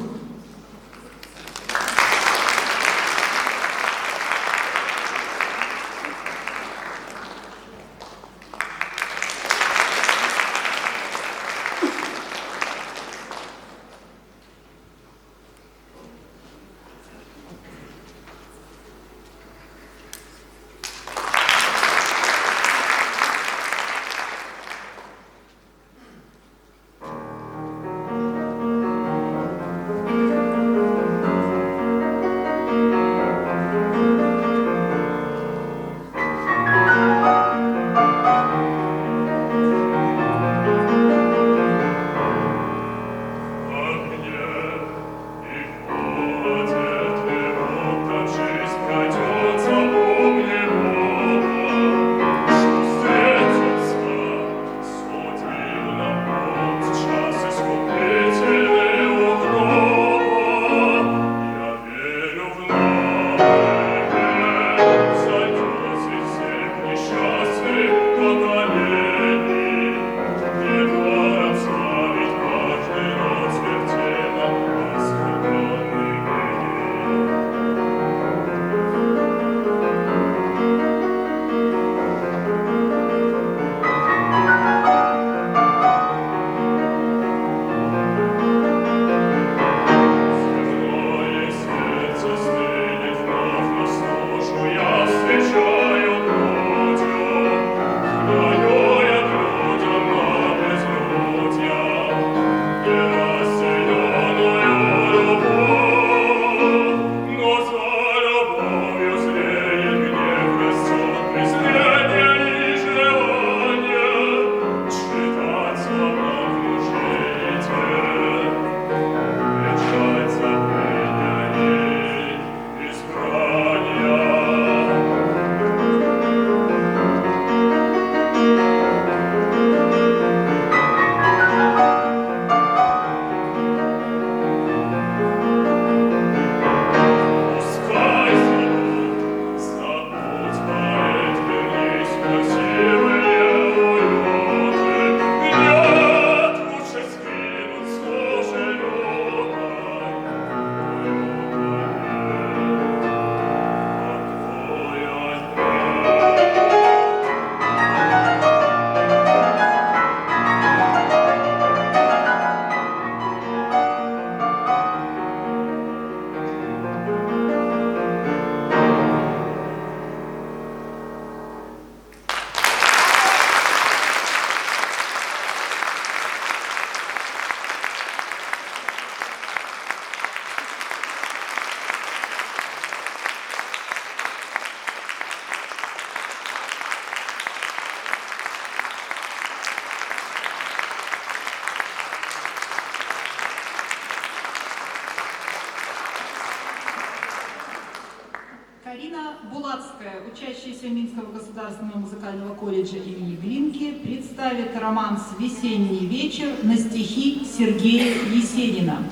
A: Булацкая, учащаяся Минского государственного музыкального колледжа имени Глинки, представит романс «Весенний вечер» на стихи Сергея Есенина.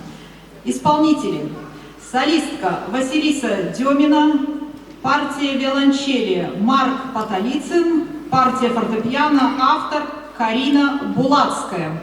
A: Исполнители: солистка Василиса Демина, партия виолончели Марк Потолицын, партия фортепиано автор Карина Булацкая.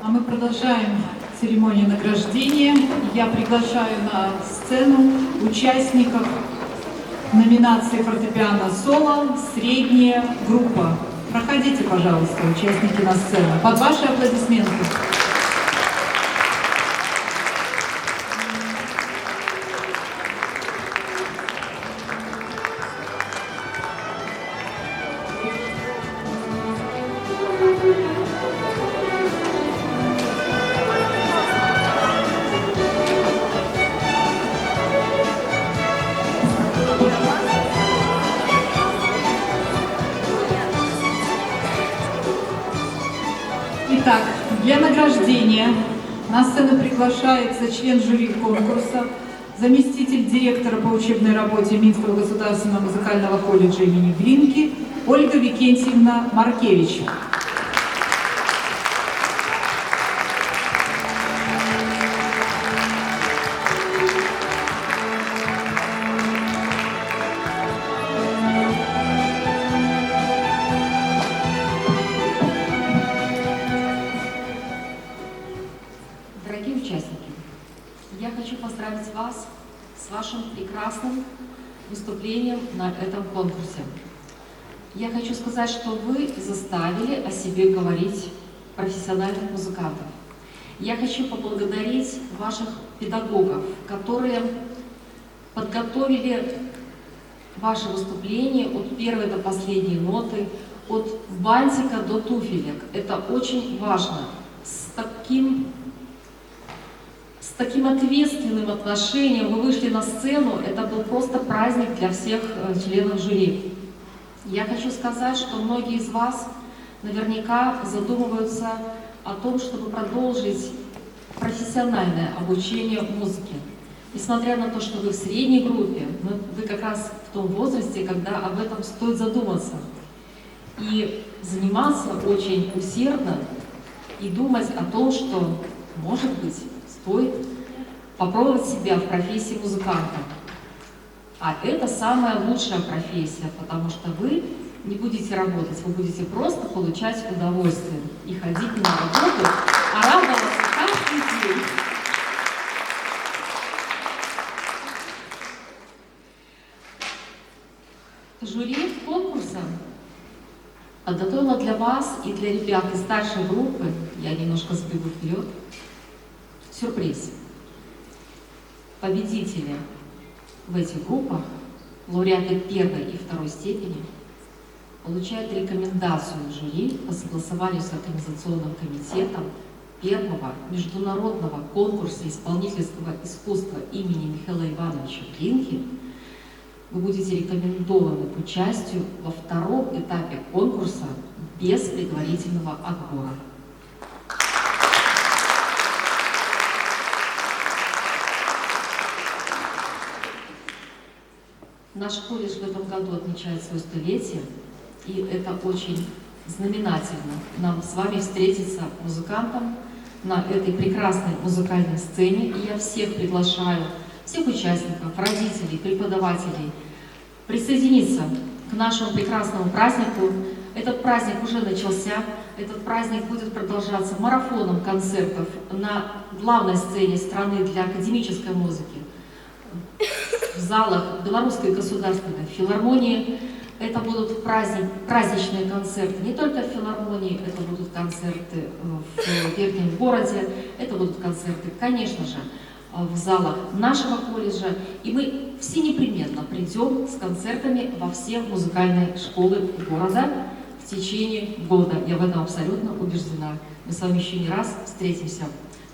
A: А мы продолжаем церемонию награждения. Я приглашаю на сцену участников номинации фортепиано соло «Средняя группа». Проходите, пожалуйста, участники на сцену. Под ваши аплодисменты. Итак, для награждения на сцену приглашается член жюри конкурса, заместитель директора по учебной работе Минского государственного музыкального колледжа имени Глинки Ольга Викентьевна Маркевич.
C: Дорогие участники, я хочу поздравить вас с вашим прекрасным выступлением на этом конкурсе. Я хочу сказать, что вы заставили о себе говорить профессиональных музыкантов. Я хочу поблагодарить ваших педагогов, которые подготовили ваше выступление от первой до последней ноты, от бантика до туфелек. Это очень важно. С таким ответственным отношением вы вышли на сцену, это был просто праздник для всех членов жюри. Я хочу сказать, что многие из вас наверняка задумываются о том, чтобы продолжить профессиональное обучение музыке. Несмотря на то, что вы в средней группе, вы как раз в том возрасте, когда об этом стоит задуматься. И заниматься очень усердно и думать о том, что, может быть, стоит попробовать себя в профессии музыканта. А это самая лучшая профессия, потому что вы не будете работать, вы будете просто получать удовольствие и ходить на работу, а радоваться каждый день. Жюри конкурса подготовила для вас и для ребят из старшей группы, я немножко сбегу вперед, сюрприз. Победители в этих группах, лауреаты первой и второй степени, получают рекомендацию жюри по согласованию с организационным комитетом первого международного конкурса исполнительского искусства имени Михаила Ивановича Глинки. Вы будете рекомендованы к участию во втором этапе конкурса без предварительного отбора. Наш колледж в этом году отмечает свое столетие, и это очень знаменательно. Нам с вами встретиться музыкантам на этой прекрасной музыкальной сцене, и я всех приглашаю, всех участников, родителей, преподавателей, присоединиться к нашему прекрасному празднику. Этот праздник уже начался, этот праздник будет продолжаться марафоном концертов на главной сцене страны для академической музыки, в залах Белорусской государственной филармонии. Это будут праздничные концерты не только в филармонии, это будут концерты в Верхнем городе, это будут концерты, конечно же, в залах нашего колледжа. И мы все непременно придем с концертами во все музыкальные школы города в течение года. Я в этом абсолютно убеждена. Мы с вами еще не раз встретимся.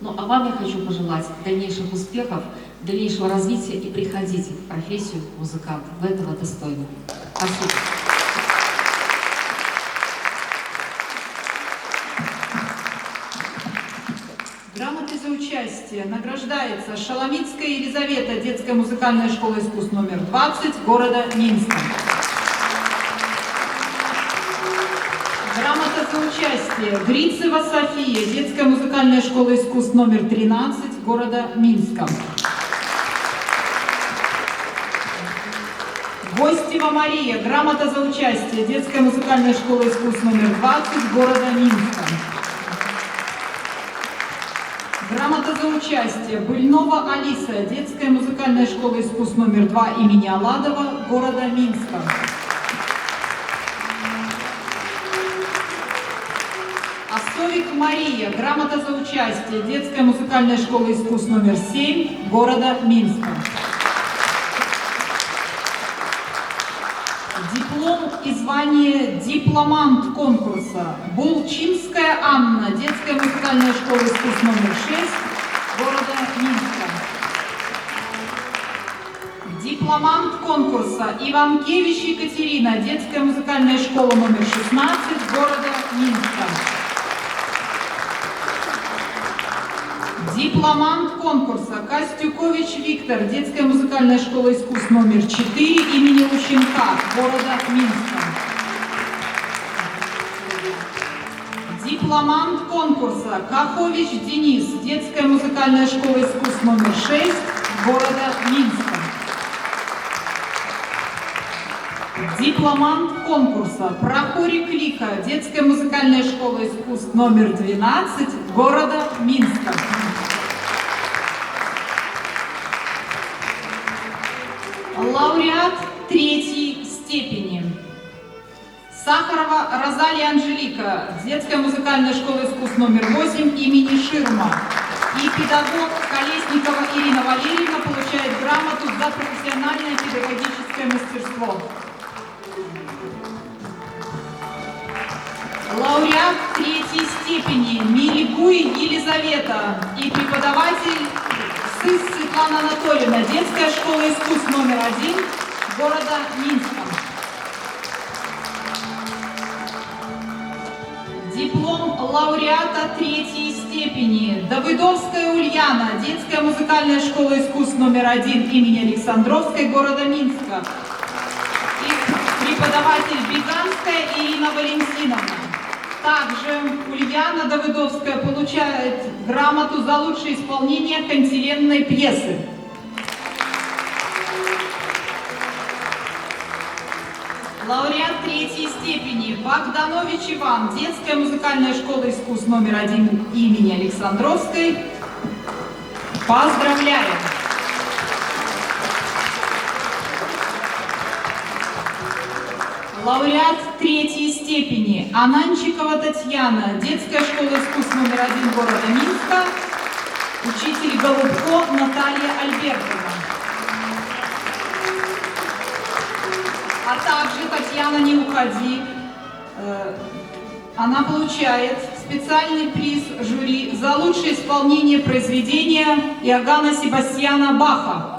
C: Ну а вам я хочу пожелать дальнейших успехов, дальнейшего развития и приходите в профессию музыканта. Вы этого достойны. Спасибо.
A: Грамотой за участие награждается Шаламицкая Елизавета, детская музыкальная школа искусств номер 20 города Минска. Грамота за участие Грицева София, детская музыкальная школа искусств номер 13 города Минска. Гостева Мария, грамота за участие, детская музыкальная школа искусств номер 20 города Минска. Грамота за участие Быльнова Алиса, детская музыкальная школа искусств номер 2 имени Аладова города Минска. Осовик Мария, грамота за участие, детская музыкальная школа искусств номер 7 города Минска. Диплом и звание дипломант конкурса Булчинская Анна, детская музыкальная школа искусств номер 6 города Минска. Дипломант конкурса Иванкевич Екатерина, детская музыкальная школа номер 16 города Минска. Дипломант конкурса Костюкович Виктор, детская музыкальная школа искусств номер 4 имени Лущенка, города Минска. Дипломант конкурса Кахович Денис, детская музыкальная школа искусств номер 6, города Минска. Дипломант конкурса Прохорик Лика, детская музыкальная школа искусств номер 12, города Минска. Лауреат третьей степени. Сахарова Розалия Анжелика, детская музыкальная школа искусств номер 8 имени Ширма. И педагог Колесникова Ирина Валерьевна получает грамоту за профессиональное педагогическое мастерство. Лауреат третьей степени Милигуй Елизавета и преподаватель Сыс Светлана Анатольевна, детская школа искусств номер 1 города Минска. Диплом лауреата третьей степени Давыдовская Ульяна, детская музыкальная школа искусств номер 1 имени Александровской города Минска. И преподаватель Беганская Ирина Валентиновна. Также Ульяна Давыдовская получает грамоту за лучшее исполнение кантиленной пьесы. Лауреат третьей степени Богданович Иван, детская музыкальная школа искусств номер 1 имени Александровской. Поздравляем! Лауреат третьей степени Ананчикова Татьяна, детская школа искусств номер 1 города Минска, учитель Голубко Наталья Альбертовна. А также, Татьяна, не уходи, она получает специальный приз жюри за лучшее исполнение произведения Иоганна Себастьяна Баха.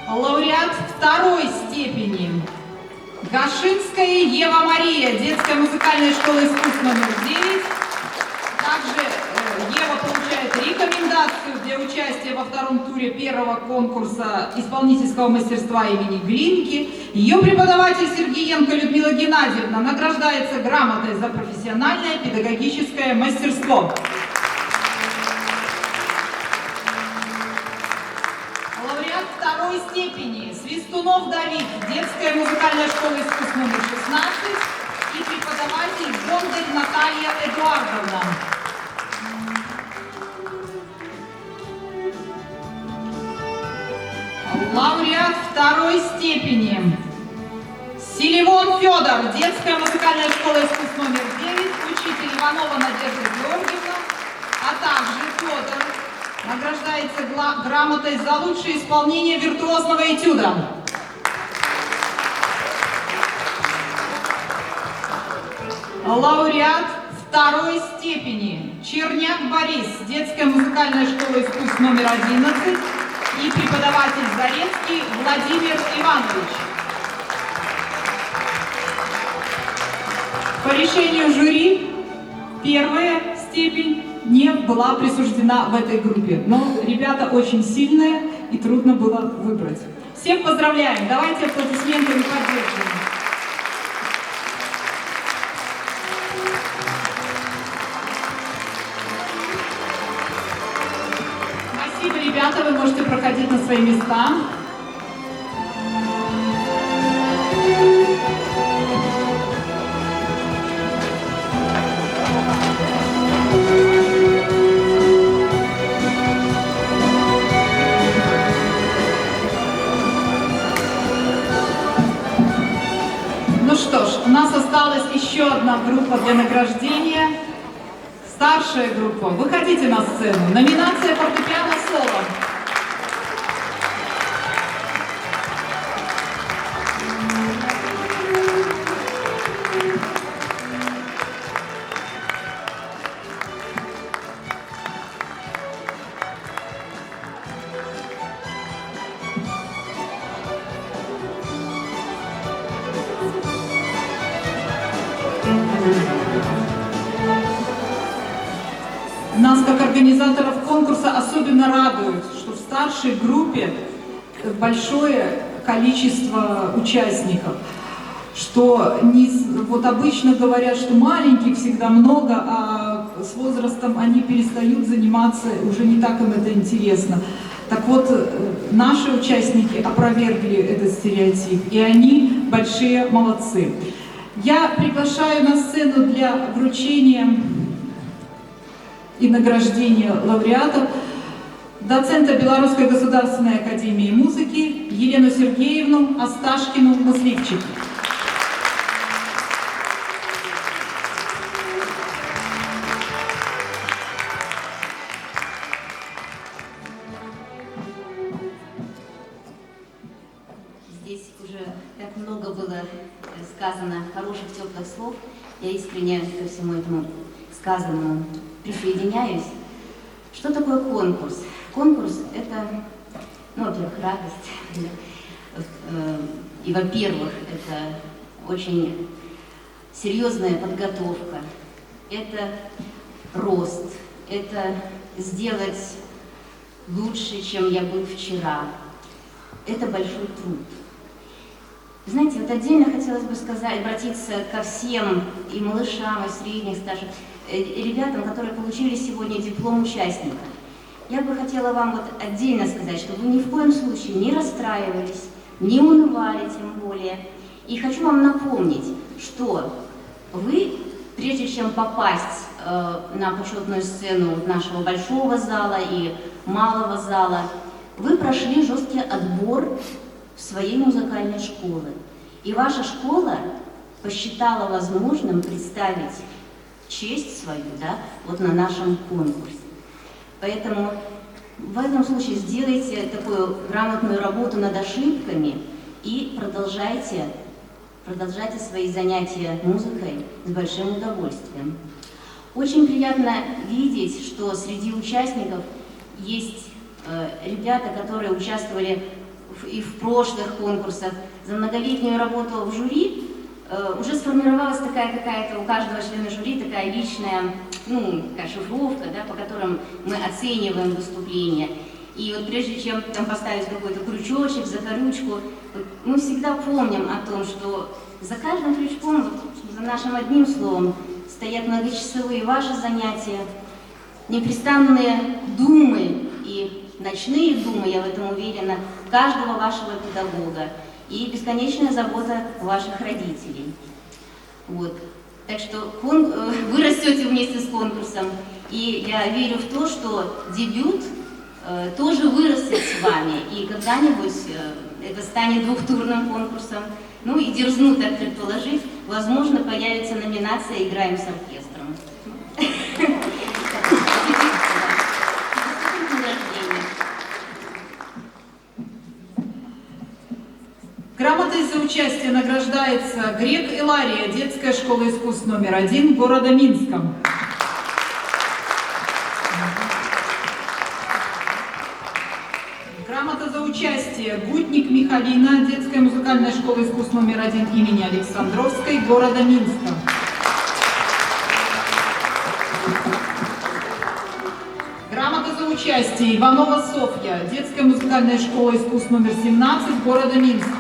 A: Лауреат второй степени Гашинская Ева Мария, детская музыкальная школа искусств номер 9. Также Ева получает рекомендацию для участия во втором туре первого конкурса исполнительского мастерства имени Глинки. Ее преподаватель Сергеенко Людмила Геннадьевна награждается грамотой за профессиональное педагогическое мастерство. Лауреат второй степени Свистунов Давид, детская музыкальная школа искусств номер 16 и преподаватель Бондарь Наталья Эдуардовна. Лауреат второй степени Селивон Федор, детская музыкальная школа искусств номер 9, учитель Иванова Надежда Георгиевна, а также Федор награждается грамотой за лучшее исполнение виртуозного этюда. Лауреат второй степени Черняк Борис, детская музыкальная школа искусств номер 11 и преподаватель Зарецкий Владимир Иванович. По решению жюри первая степень не была присуждена в этой группе, но ребята очень сильные и трудно было выбрать. Всех поздравляем, давайте аплодисментами поддержим. Спасибо, ребята, вы можете проходить на свои места. Ну что ж, у нас осталась еще одна группа для награждения. Старшая группа. Выходите на сцену. Номинация фортепиано-соло. Нас, как организаторов конкурса, особенно радует, что в старшей группе большое количество участников. Что вот обычно говорят, что маленьких всегда много, а с возрастом они перестают заниматься, уже не так им это интересно. Так вот, наши участники опровергли этот стереотип, и они большие молодцы. Я приглашаю на сцену для вручения и награждения лауреатов доцента Белорусской государственной академии музыки Елену Сергеевну Асташкину-Мысливчик.
F: Здесь уже так много было сказано хороших, теплых слов. Я искренне ко всему этому сказанному присоединяюсь. Что такое конкурс? Конкурс – это, ну, во-первых, радость. И, во-первых, это очень серьезная подготовка. Это рост. Это сделать лучше, чем я был вчера. Это большой труд. Знаете, вот отдельно хотелось бы сказать, обратиться ко всем и малышам, и средних, старших, ребятам, которые получили сегодня диплом участника. Я бы хотела вам вот отдельно сказать, чтобы вы ни в коем случае не расстраивались, не унывали тем более. И хочу вам напомнить, что вы, прежде чем попасть на почетную сцену нашего большого зала и малого зала, вы прошли жесткий отбор в своей музыкальной школы. И ваша школа посчитала возможным представить честь свою, да, вот на нашем конкурсе. Поэтому в этом случае сделайте такую грамотную работу над ошибками и продолжайте свои занятия музыкой с большим удовольствием. Очень приятно видеть, что среди участников есть ребята, которые участвовали и в прошлых конкурсах. За многолетнюю работу в жюри уже сформировалась такая какая-то у каждого члена жюри такая личная, такая шифровка, да, по которым мы оцениваем выступление. И вот прежде чем там поставить какой-то крючочек, закорючку, мы всегда помним о том, что за каждым крючком, за нашим одним словом, стоят многочасовые ваши занятия, непрестанные думы и ночные думы, я в этом уверена, каждого вашего педагога и бесконечная забота ваших родителей. Вот. Так что вы растете вместе с конкурсом, и я верю в то, что дебют тоже вырастет с вами, и когда-нибудь это станет двухтурным конкурсом. Ну и дерзну так предположить, возможно, появится номинация «Играем с оркестром».
A: Грамотой за участие награждается Грек Илария, детская школа искусств номер 1 города Минска. Грамота за участие Гутник Михалина, детская музыкальная школа искусств номер 1 имени Александровской города Минска. Грамота за участие Иванова Софья, детская музыкальная школа искусств номер 17 города Минска.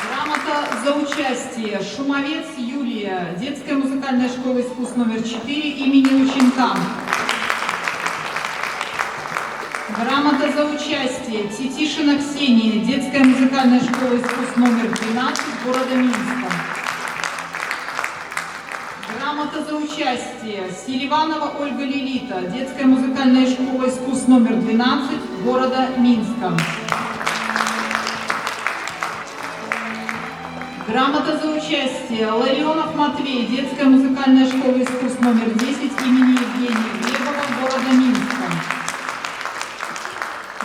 A: Грамота за участие Шумовец Юлия, детская музыкальная школа искусств номер 4 имени Ученка. Грамота за участие Титишина Ксения, детская музыкальная школа искусств номер 12 города Минска. Грамота за участие Селиванова Ольга Лилита, детская музыкальная школа искусств номер 12 города Минска. Грамота за участие Ларионов Матвей, детская музыкальная школа искусств номер 10 имени Евгения Глебова города Минска.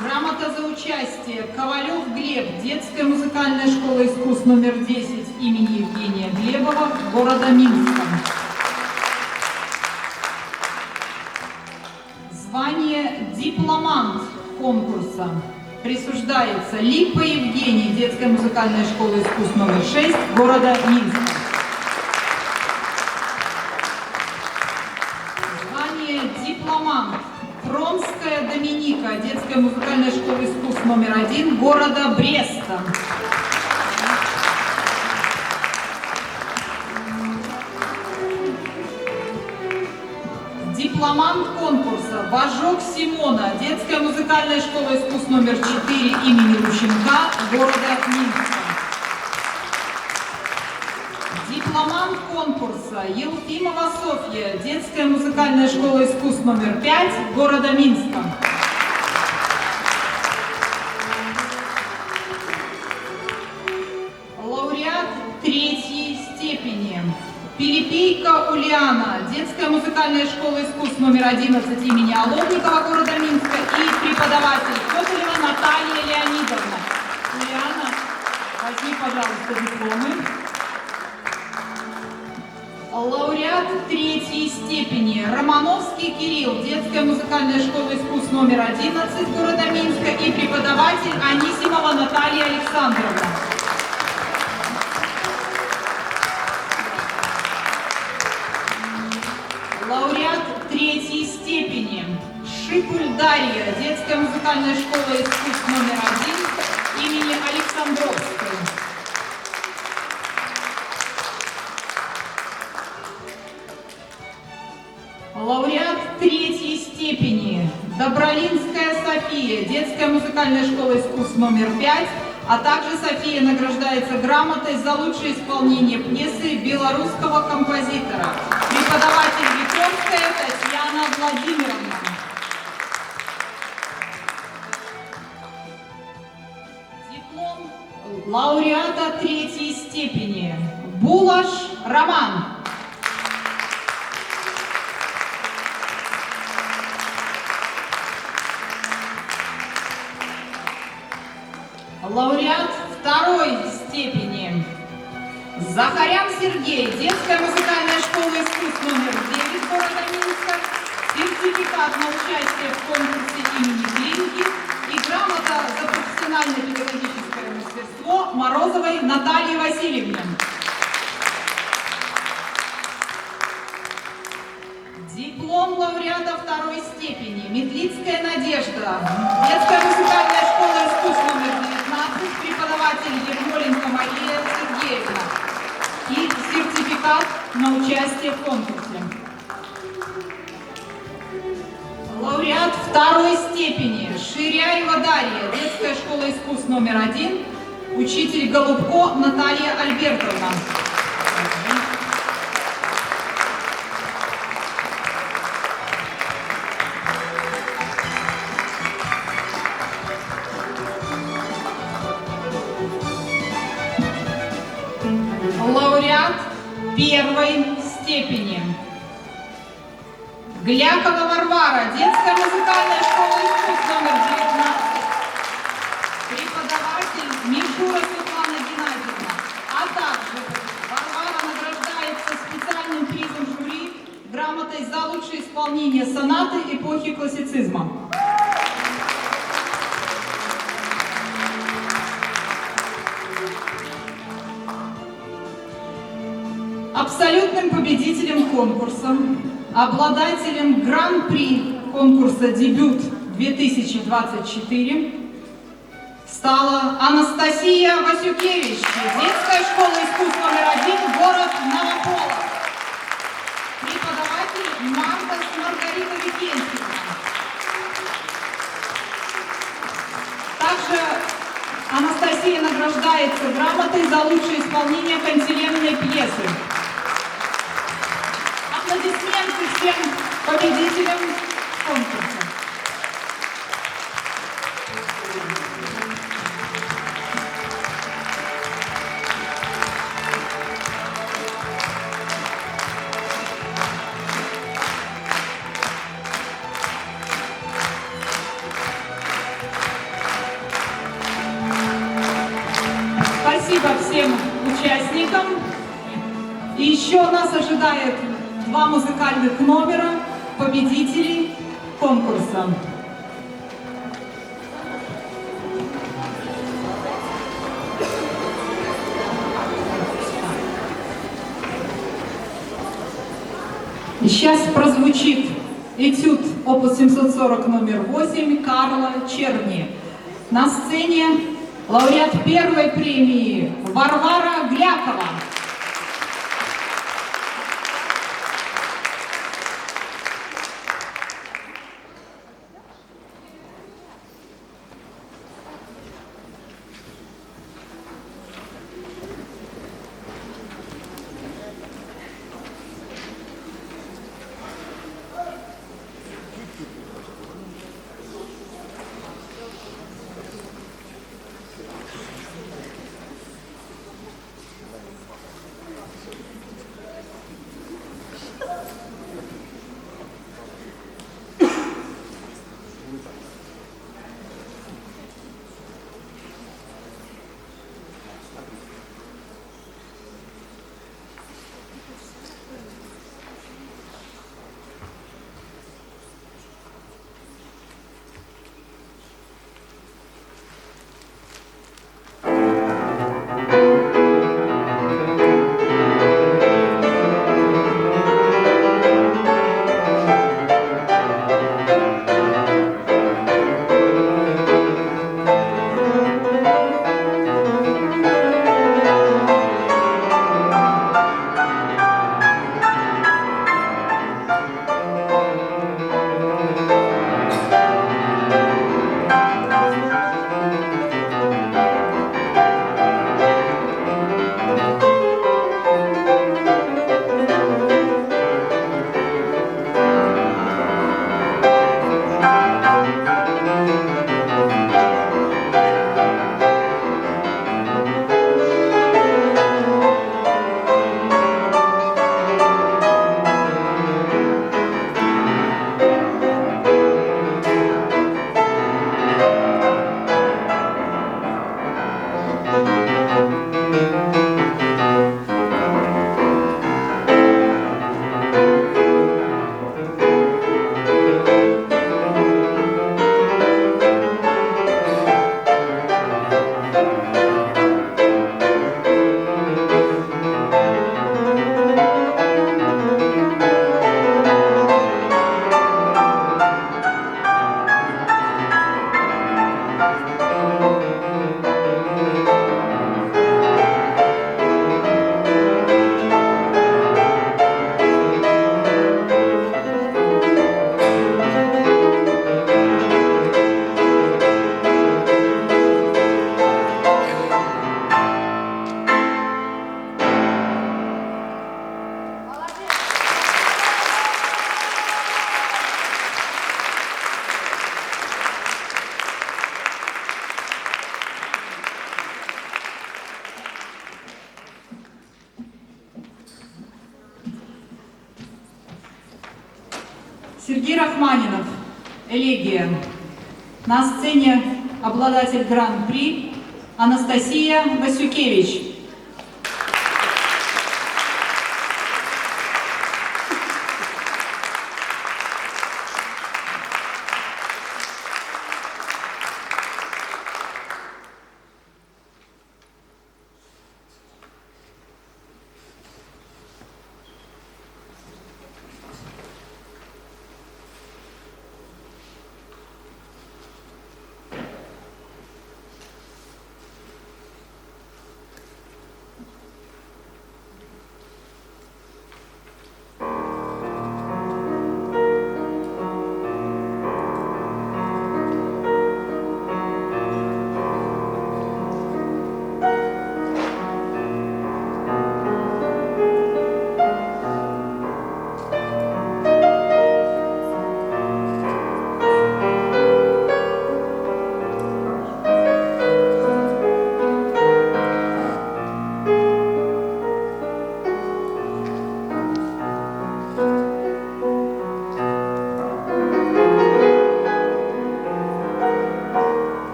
A: Грамота за участие Ковалев Глеб, детская музыкальная школа искусств номер 10 имени Евгения Глебова города Минска. Звание дипломант конкурса присуждается Липа Евгений, детская музыкальная школа искусств номер 6 города Минска. Дипломант Пронская Доминика, детская музыкальная школа искусств №1 города Бреста. Дипломант конкурса Бажок Симона, детская музыкальная школа искусств №4 имени Рущенка города Минска. Дипломант конкурса Елфимова Софья, детская музыкальная школа искусств №5 города Минска. Лауреат 3-й степени Пилипейко Ульяна, детская музыкальная школа искусств №11 имени Оловникова города Минска и преподаватель Косолева Наталья Леонидовна. Ульяна, возьми, пожалуйста, дипломы. Лауреат 3-й степени Романовский Кирилл, детская музыкальная школа искусств №11 города Минска и преподаватель Анисимова Наталья Александровна. Лауреат 3-й степени Шикуль Дарья, детская музыкальная школа искусств №1 имени Александровской. Лауреат 3-й степени Добролинская София, детская музыкальная школа искусств №5, а также София награждается грамотой за лучшее исполнение пьесы белорусского композитора. Преподаватель Витовская Татьяна Владимировна. Диплом лауреата 3-й степени Булаш Роман. Лауреат 2-й степени Захарян Сергей, детская музыкальная школа искусств №9 города Минска, сертификат на участие в конкурсе имени Глинки и грамота за профессиональное педагогическое мастерство Морозовой Натальи Васильевне. Диплом лауреата 2-й степени Медлицкая Надежда, детская музыкальная школа искусств №19, преподаватель Ермоленко Мария Сергеевна и сертификат на участие в конкурсе. Лауреат 2-й степени Ширяева Дарья, детская школа искусств №1, учитель Голубко Наталья Альбертовна. Лауреат 1-й степени Глякова Варвара, детская музыкальная школа искусств №19, преподаватель Мишура Светлана Геннадьевна, а также Варвара награждается специальным призом жюри грамотой за лучшее исполнение сонаты эпохи классицизма. Абсолютным победителем конкурса, обладателем гран-при конкурса «Дебют-2024» стала Анастасия Васюкевич, детская школа искусств №1, город Новополоцк, преподаватель Маргарита Викентьевна. Также Анастасия награждается грамотой за лучшее исполнение канцелярной пьесы. Аплодисменты всем победителям конкурса. Спасибо всем участникам. И еще нас ожидает 2 музыкальных номера победителей конкурса. И сейчас прозвучит этюд опус 740 номер 8 Карла Черни. На сцене лауреат первой премии Варвара Глякова. Сергей Рахманинов, «Элегия». На сцене обладатель гран-при Анастасия Васюкевич.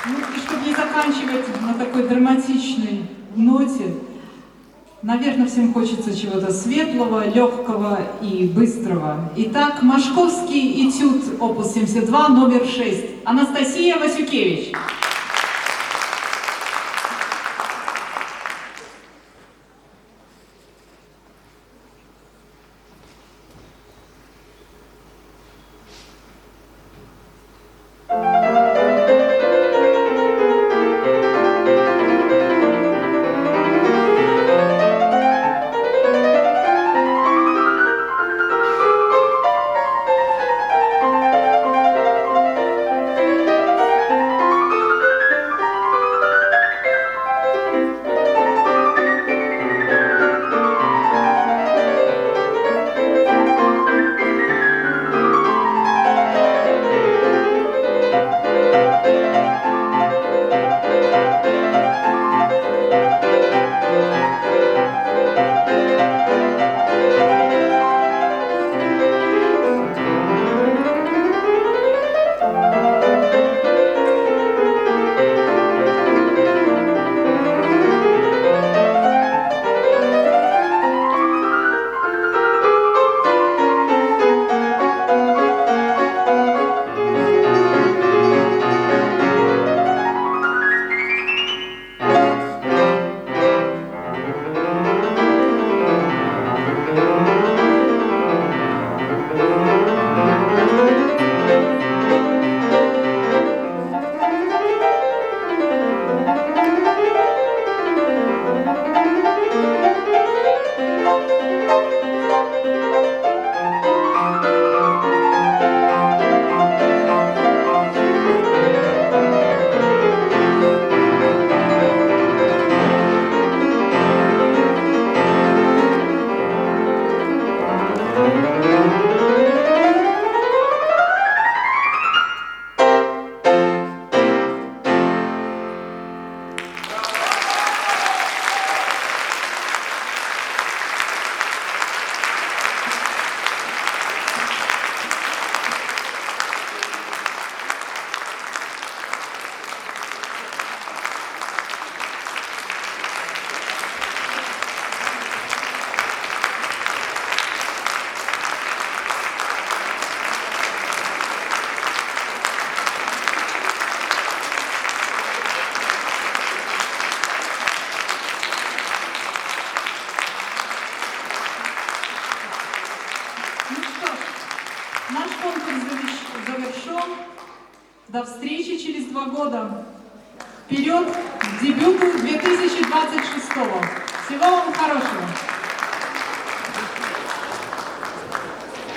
A: Ну и чтобы не заканчивать на такой драматичной ноте, наверное, всем хочется чего-то светлого, легкого и быстрого. Итак, Машковский этюд, опус 72, номер 6. Анастасия Васюкевич. Наш конкурс завершен. До встречи через 2 года. Вперед к дебюту 2026. Всего вам хорошего.